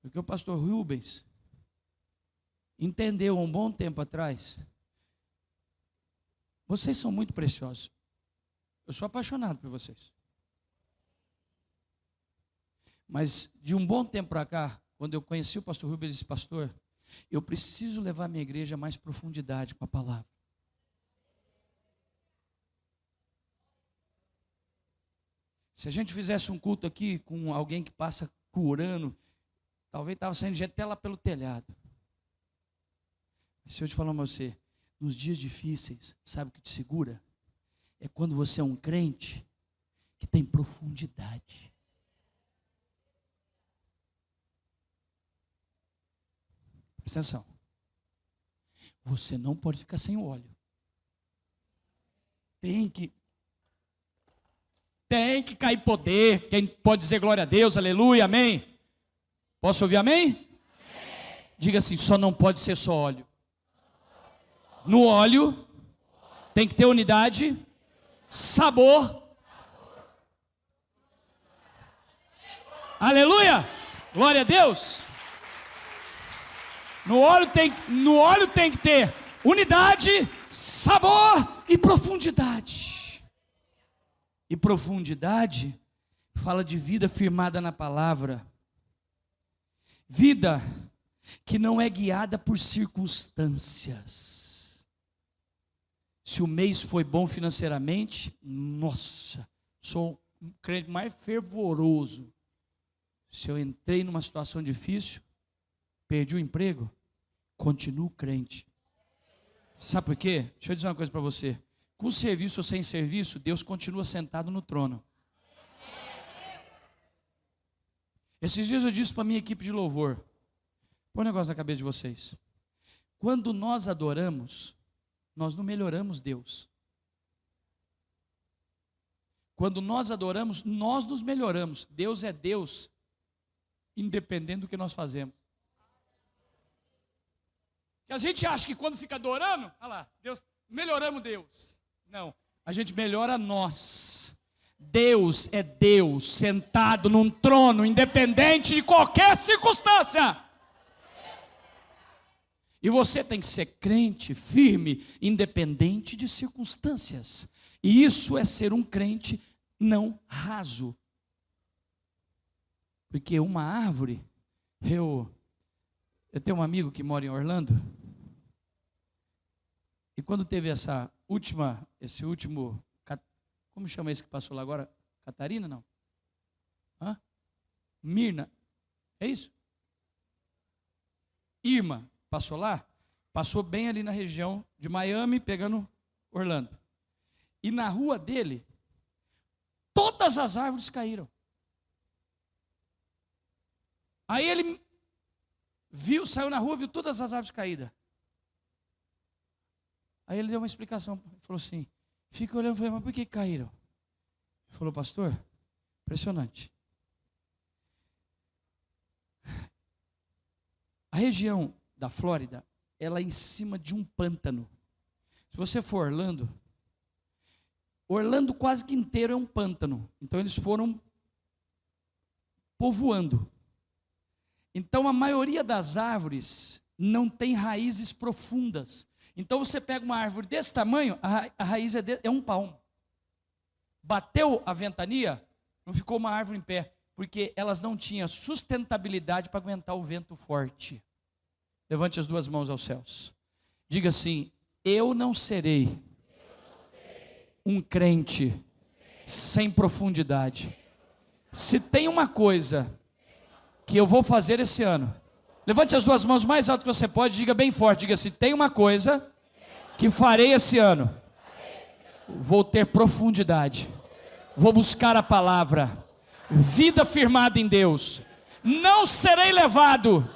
Porque o pastor Rubens entendeu há um bom tempo atrás. Vocês são muito preciosos. Eu sou apaixonado por vocês. Mas de um bom tempo para cá, quando eu conheci o pastor Rubens, ele disse: pastor, eu preciso levar minha igreja a mais profundidade com a palavra. Se a gente fizesse um culto aqui com alguém que passa curando, talvez estava saindo gente até lá pelo telhado. Mas se eu te falar para você, nos dias difíceis, sabe o que te segura? É quando você é um crente que tem profundidade. Presta atenção. Você não pode ficar sem o óleo. Tem que cair poder. Quem pode dizer glória a Deus, aleluia, amém? Posso ouvir amém? Amém. Diga assim: só não pode ser só óleo. No óleo tem que ter unidade, sabor. Aleluia! Glória a Deus! No óleo tem que ter unidade, sabor e profundidade. E profundidade fala de vida firmada na palavra. Vida que não é guiada por circunstâncias. Se o mês foi bom financeiramente, nossa, sou um crente mais fervoroso. Se eu entrei numa situação difícil, perdi o emprego, continuo crente. Sabe por quê? Deixa eu dizer uma coisa para você. Com serviço ou sem serviço, Deus continua sentado no trono. Esses dias eu disse para a minha equipe de louvor: põe um negócio na cabeça de vocês. Quando nós adoramos, nós não melhoramos Deus. Quando nós adoramos, nós nos melhoramos. Deus é Deus, independente do que nós fazemos. Que a gente acha que quando fica adorando, olha lá, Deus, melhoramos Deus. Não, a gente melhora nós. Deus é Deus, sentado num trono, independente de qualquer circunstância. E você tem que ser crente, firme, independente de circunstâncias. E isso é ser um crente não raso. Porque uma árvore, eu tenho um amigo que mora em Orlando, e quando teve esse último, como chama esse que passou lá agora? Catarina, não? Hã? Mirna, é isso? Irma, passou lá? Passou bem ali na região de Miami, pegando Orlando. E na rua dele, todas as árvores caíram. Aí ele saiu na rua, viu todas as árvores caídas. Aí ele deu uma explicação, falou assim, fica olhando, falei, mas por que caíram? Ele falou: pastor, impressionante. A região da Flórida, ela é em cima de um pântano. Se você for Orlando quase que inteiro é um pântano. Então eles foram povoando. Então a maioria das árvores não tem raízes profundas. Então você pega uma árvore desse tamanho, a raiz é um palmo. Bateu a ventania, não ficou uma árvore em pé, porque elas não tinham sustentabilidade para aguentar o vento forte. Levante as duas mãos aos céus. Diga assim: eu não serei um crente sem profundidade. Se tem uma coisa que eu vou fazer esse ano, levante as duas mãos mais alto que você pode, diga bem forte, diga assim: tem uma coisa que farei esse ano, vou ter profundidade, vou buscar a palavra, vida firmada em Deus, não serei levado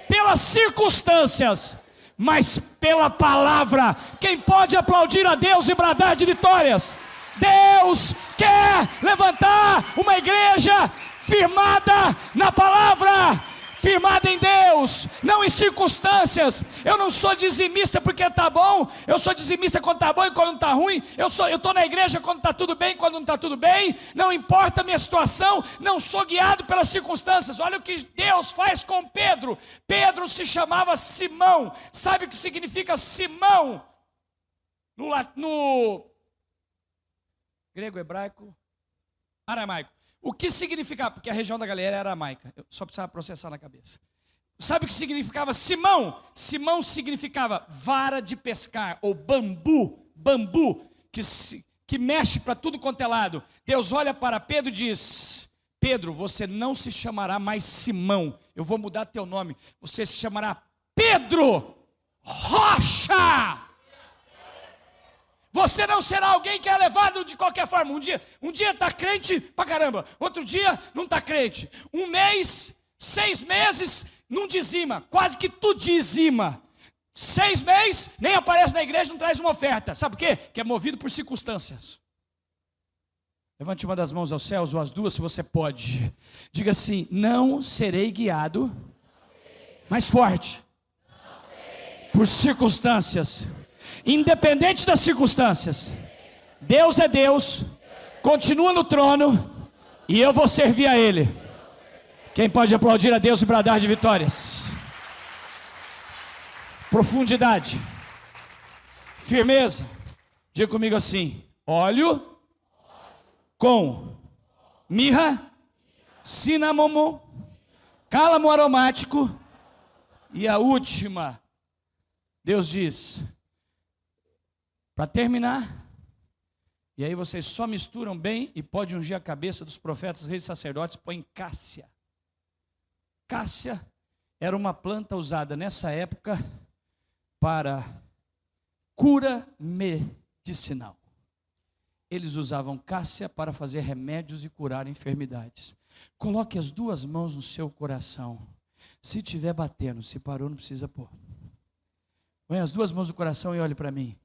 pelas circunstâncias, mas pela palavra. Quem pode aplaudir a Deus e bradar de vitórias? Deus quer levantar uma igreja firmada na palavra, firmada em Deus, não em circunstâncias. Eu não sou dizimista porque está bom, eu sou dizimista quando está bom e quando está ruim. Eu estou na igreja quando está tudo bem, quando não está tudo bem. Não importa a minha situação, não sou guiado pelas circunstâncias. Olha o que Deus faz com Pedro. Pedro se chamava Simão. Sabe o que significa Simão? No grego, hebraico, aramaico. O que significava? Porque a região da Galiléia era aramaica. Eu só precisava processar na cabeça. Sabe o que significava Simão? Simão significava vara de pescar, ou bambu, que mexe para tudo quanto é lado. Deus olha para Pedro e diz: Pedro, você não se chamará mais Simão, eu vou mudar teu nome, você se chamará Pedro Rocha. Você não será alguém que é levado de qualquer forma. Um dia está crente pra caramba, outro dia não está crente. Um mês, 6 meses, não dizima, quase que tu dizima. 6 meses, nem aparece na igreja, não traz uma oferta. Sabe por quê? Que é movido por circunstâncias. Levante uma das mãos aos céus, ou as duas, se você pode. Diga assim: não serei guiado, mais forte, por circunstâncias. Independente das circunstâncias, Deus é Deus, continua no trono, e eu vou servir a Ele. Quem pode aplaudir a Deus e bradar de vitórias? Profundidade, firmeza. Diga comigo assim: óleo com mirra, cinamomo, cálamo aromático. E a última, Deus diz, para terminar, e aí vocês só misturam bem e pode ungir a cabeça dos profetas, reis e sacerdotes, põe cássia. Cássia era uma planta usada nessa época para cura medicinal. Eles usavam cássia para fazer remédios e curar enfermidades. Coloque as 2 mãos no seu coração. Se estiver batendo, se parou, não precisa pôr. Põe as 2 mãos no coração e olhe para mim.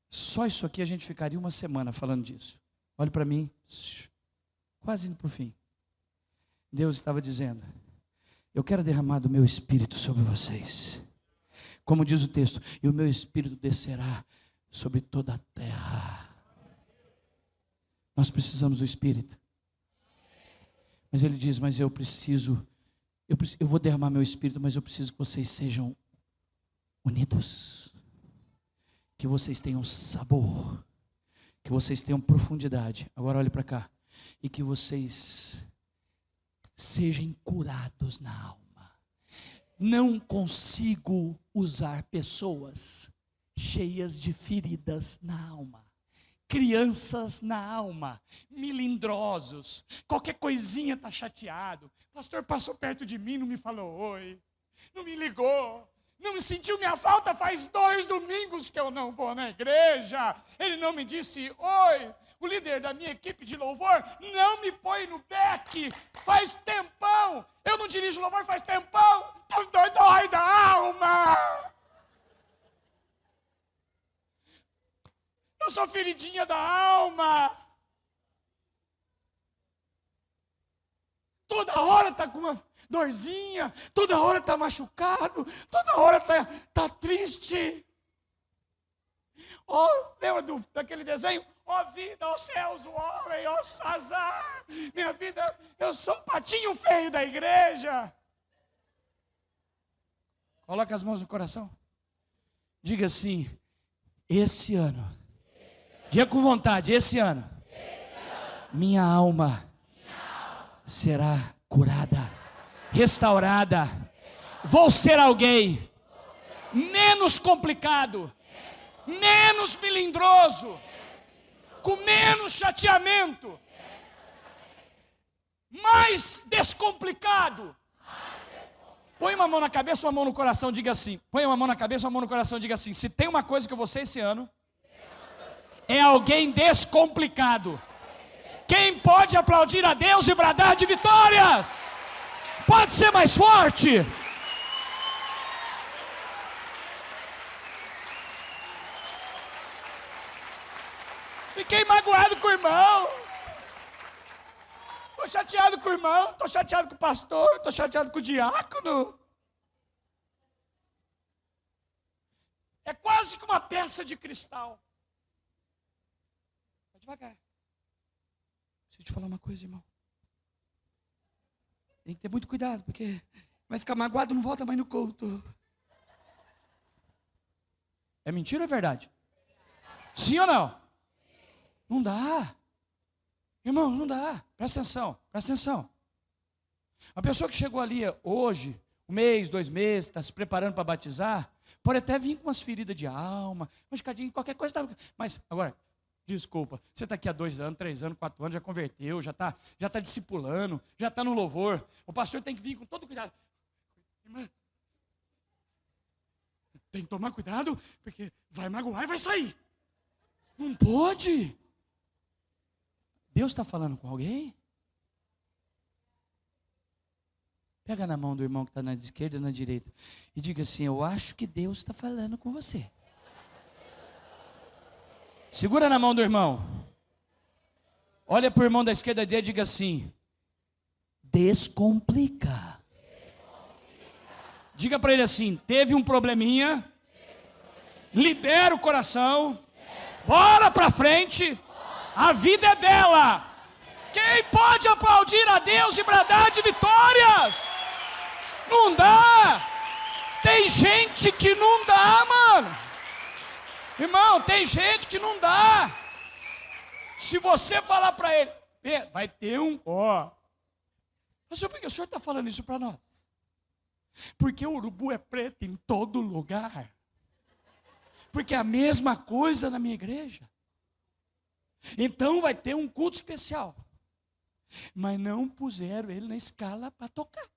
Só isso aqui a gente ficaria 1 semana falando disso. Olhe para mim, quase indo para o fim. Deus estava dizendo: eu quero derramar do meu espírito sobre vocês. Como diz o texto, e o meu espírito descerá sobre toda a terra. Nós precisamos do espírito. Mas ele diz: mas eu vou derramar meu espírito, mas eu preciso que vocês sejam unidos. Que vocês tenham sabor, que vocês tenham profundidade. Agora olhe para cá. E que vocês sejam curados na alma. Não consigo usar pessoas cheias de feridas na alma. Crianças na alma, melindrosos, qualquer coisinha está chateado. O pastor passou perto de mim, não me falou oi, não me ligou. Não me sentiu minha falta, faz 2 domingos que eu não vou na igreja. Ele não me disse oi. O líder da minha equipe de louvor não me põe no back. Faz tempão. Eu não dirijo louvor faz tempão. Dói da alma. Eu sou feridinha da alma. Toda hora está com uma dorzinha, toda hora está machucado, toda hora está triste. Lembra daquele desenho? Vida, céus, o homem, azar. Minha vida, eu sou um patinho feio da igreja. Coloca as mãos no coração. Diga assim: esse ano, diga com vontade, esse ano, minha alma será curada, restaurada. Vou ser alguém menos complicado, menos melindroso, com menos chateamento, mais descomplicado. Põe uma mão na cabeça, uma mão no coração, diga assim. Põe uma mão na cabeça, uma mão no coração, diga assim: se tem uma coisa que eu vou ser esse ano, é alguém descomplicado. Quem pode aplaudir a Deus e bradar de vitórias? Pode ser mais forte. Fiquei magoado com o irmão. O Estou chateado com o irmão, estou chateado com o pastor, estou chateado com o diácono. É quase que uma peça de cristal. Vai devagar. Preciso te falar uma coisa, irmão. Tem que ter muito cuidado, porque vai ficar magoado e não volta mais no culto. É mentira ou é verdade? Sim ou não? Não dá. Irmão, não dá. Presta atenção, presta atenção. A pessoa que chegou ali hoje, 1 mês, 2 meses, está se preparando para batizar, pode até vir com umas feridas de alma, um escadinho, qualquer coisa. Mas, agora, desculpa, você está aqui há 2 anos, 3 anos, 4 anos, já converteu, já está discipulando, já está no louvor. O pastor tem que vir com todo cuidado. Irmã, tem que tomar cuidado, porque vai magoar e vai sair. Não pode. Deus está falando com alguém? Pega na mão do irmão que está na esquerda e na direita e diga assim: eu acho que Deus está falando com você. Segura na mão do irmão. Olha para o irmão da esquerda e diga assim: descomplica. Diga para ele assim: teve um probleminha, libera o coração, bora para frente, a vida é dela. Quem pode aplaudir a Deus e bradar de vitórias? Não dá. Tem gente que não dá, mano. Irmão, tem gente que não dá. Se você falar para ele, vai ter um ó. Mas por que o senhor está falando isso para nós? Porque o urubu é preto em todo lugar. Porque é a mesma coisa na minha igreja. Então vai ter um culto especial. Mas não puseram ele na escala para tocar.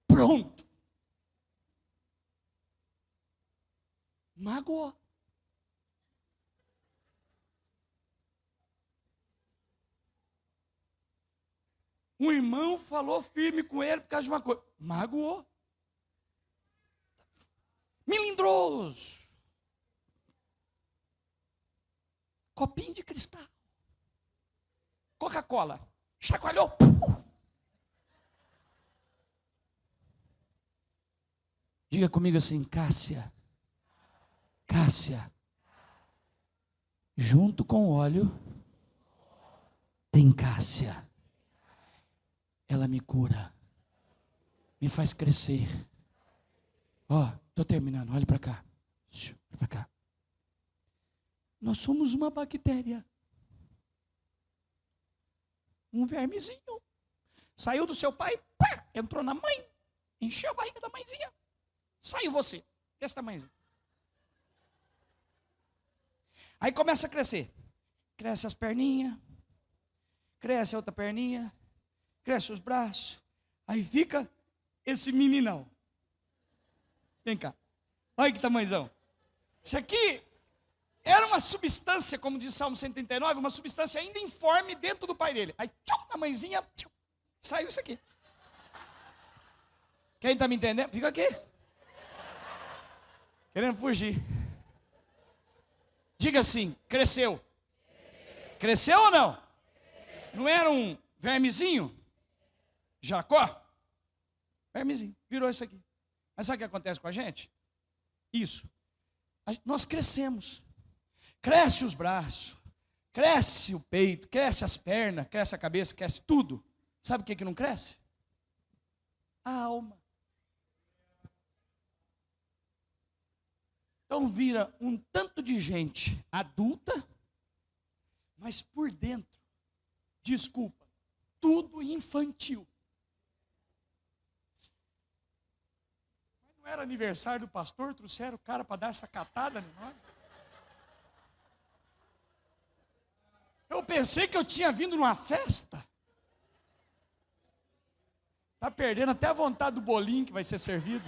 Pronto. Magoou. Um irmão falou firme com ele por causa de uma coisa. Magoou. Melindroso. Copinho de cristal. Coca-Cola. Chacoalhou. Diga comigo assim: Cássia. Cássia. Junto com o óleo, tem Cássia. Ela me cura. Me faz crescer. Ó, estou terminando. Olha para cá. Olha para cá. Nós somos uma bactéria. Um vermezinho. Saiu do seu pai, pá, entrou na mãe, encheu a barriga da mãezinha. Saiu você, esse tamanhozinho. Aí começa a crescer. Cresce as perninhas, cresce a outra perninha, cresce os braços. Aí fica esse meninão. Vem cá. Olha que tamanhozão. Isso aqui era uma substância, como diz Salmo 139, uma substância ainda informe dentro do pai dele. Aí, tchau, a mãezinha, tchau, saiu isso aqui. Quem está me entendendo? Fica aqui. Querendo fugir. Diga assim: cresceu. Cresceu ou não? Não era um vermezinho? Jacó? Vermezinho, virou isso aqui. Mas sabe o que acontece com a gente? Isso. Nós crescemos. Cresce os braços, cresce o peito, cresce as pernas, cresce a cabeça, cresce tudo. Sabe o que não cresce? A alma. Então vira um tanto de gente adulta, mas por dentro, desculpa, tudo infantil. Mas não era aniversário do pastor, trouxeram o cara para dar essa catada em nós? Eu pensei que eu tinha vindo numa festa. Está perdendo até a vontade do bolinho que vai ser servido.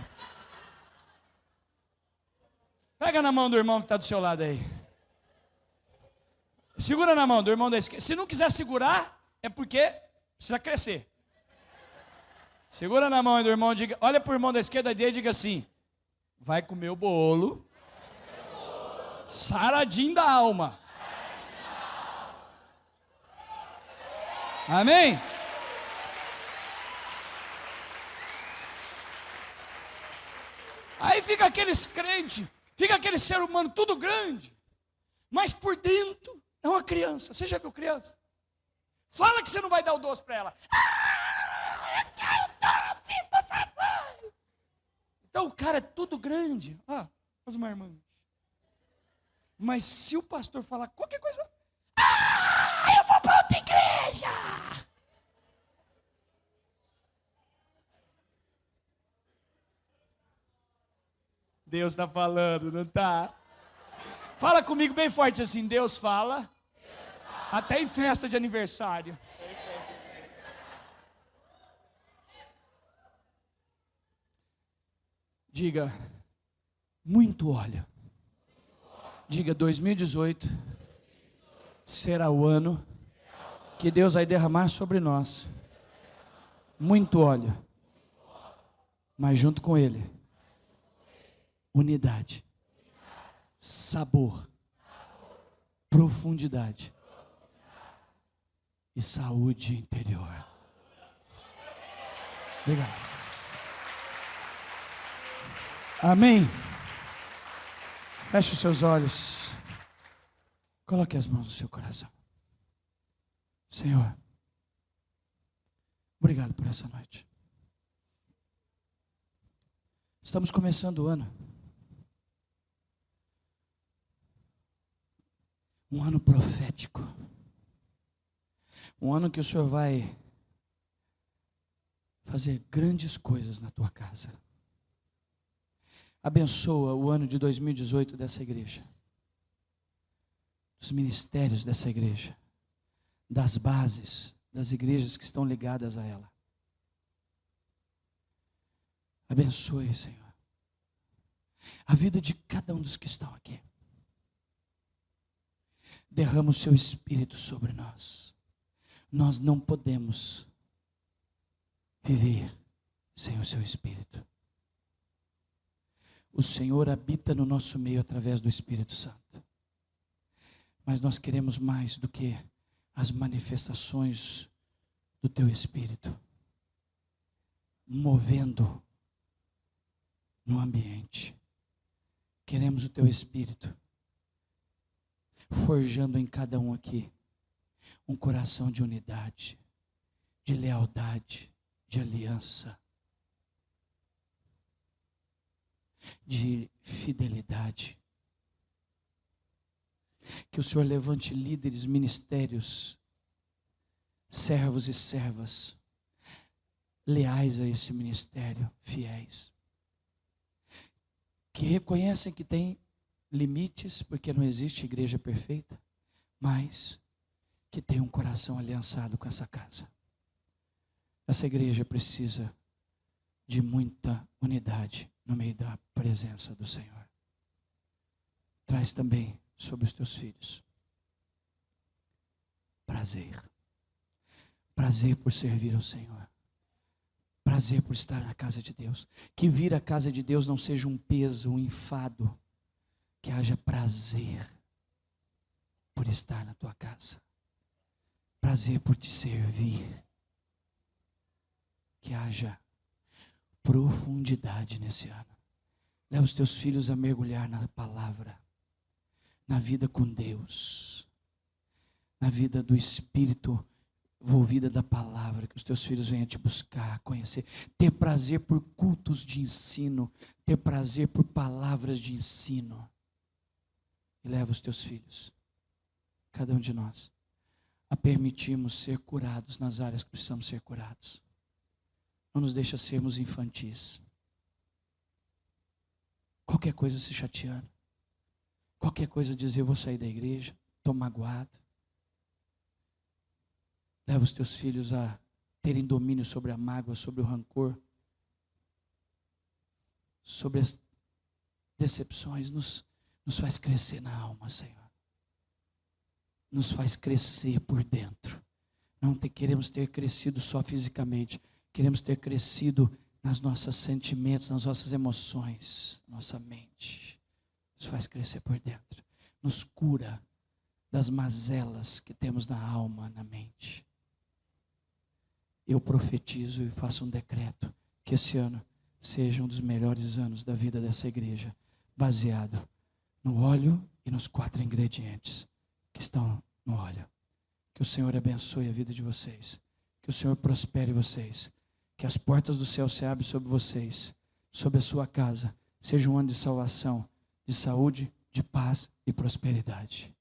Pega na mão do irmão que está do seu lado aí. Segura na mão do irmão da esquerda. Se não quiser segurar, é porque precisa crescer. Segura na mão do irmão, diga, olha para o irmão da esquerda dele e diga assim: vai comer o bolo, saradinho da alma. Amém? Aí fica aqueles crentes, fica aquele ser humano tudo grande, mas por dentro é uma criança. Você já viu criança? Fala que você não vai dar o doce para ela. Eu quero doce, por favor. Então o cara é tudo grande. As marmanjas. Mas se o pastor falar qualquer coisa, eu vou para outra igreja. Deus está falando, não está? Fala comigo bem forte assim, Deus fala. Até em festa de aniversário. Diga, muito óleo. Diga, 2018 será o ano que Deus vai derramar sobre nós muito óleo, mas junto com ele, unidade, sabor, profundidade e saúde interior. Obrigado. Amém. Feche os seus olhos. Coloque as mãos no seu coração. Senhor, obrigado por essa noite. Estamos começando o ano. Um ano profético. Um ano que o Senhor vai fazer grandes coisas na tua casa. Abençoa o ano de 2018 dessa igreja, dos ministérios dessa igreja, das bases das igrejas que estão ligadas a ela. Abençoe, Senhor, a vida de cada um dos que estão aqui. Derrama o seu Espírito sobre nós. Nós não podemos viver sem o seu Espírito. O Senhor habita no nosso meio através do Espírito Santo. Mas nós queremos mais do que as manifestações do teu Espírito, movendo no ambiente. Queremos o teu Espírito, forjando em cada um aqui um coração de unidade, de lealdade, de aliança, de fidelidade. Que o Senhor levante líderes, ministérios, servos e servas, leais a esse ministério, fiéis, que reconhecem que tem limites, porque não existe igreja perfeita, mas que tem um coração aliançado com essa casa. Essa igreja precisa de muita unidade no meio da presença do Senhor. Traz também sobre os teus filhos prazer. Prazer por servir ao Senhor. Prazer por estar na casa de Deus. Que vir à casa de Deus não seja um peso, um enfado. Que haja prazer por estar na tua casa. Prazer por te servir. Que haja profundidade nesse ano. Leva os teus filhos a mergulhar na palavra, na vida com Deus, na vida do Espírito envolvida da palavra, que os teus filhos venham te buscar, conhecer, ter prazer por cultos de ensino, ter prazer por palavras de ensino. E leva os teus filhos, cada um de nós, a permitirmos ser curados nas áreas que precisamos ser curados. Não nos deixa sermos infantis. Qualquer coisa se chateando. Qualquer coisa dizer, eu vou sair da igreja, estou magoado. Leva os teus filhos a terem domínio sobre a mágoa, sobre o rancor, sobre as decepções. Nos faz crescer na alma, Senhor. Nos faz crescer por dentro. Não queremos ter crescido só fisicamente. Queremos ter crescido nos nossos sentimentos, nas nossas emoções, nossa mente. Nos faz crescer por dentro. Nos cura das mazelas que temos na alma, na mente. eu profetizo e faço um decreto que esse ano seja um dos melhores anos da vida dessa igreja, baseado no óleo e nos 4 ingredientes que estão no óleo. Que o Senhor abençoe a vida de vocês, que o Senhor prospere vocês, que as portas do céu se abrem sobre vocês, sobre a sua casa, seja um ano de salvação, de saúde, de paz e prosperidade.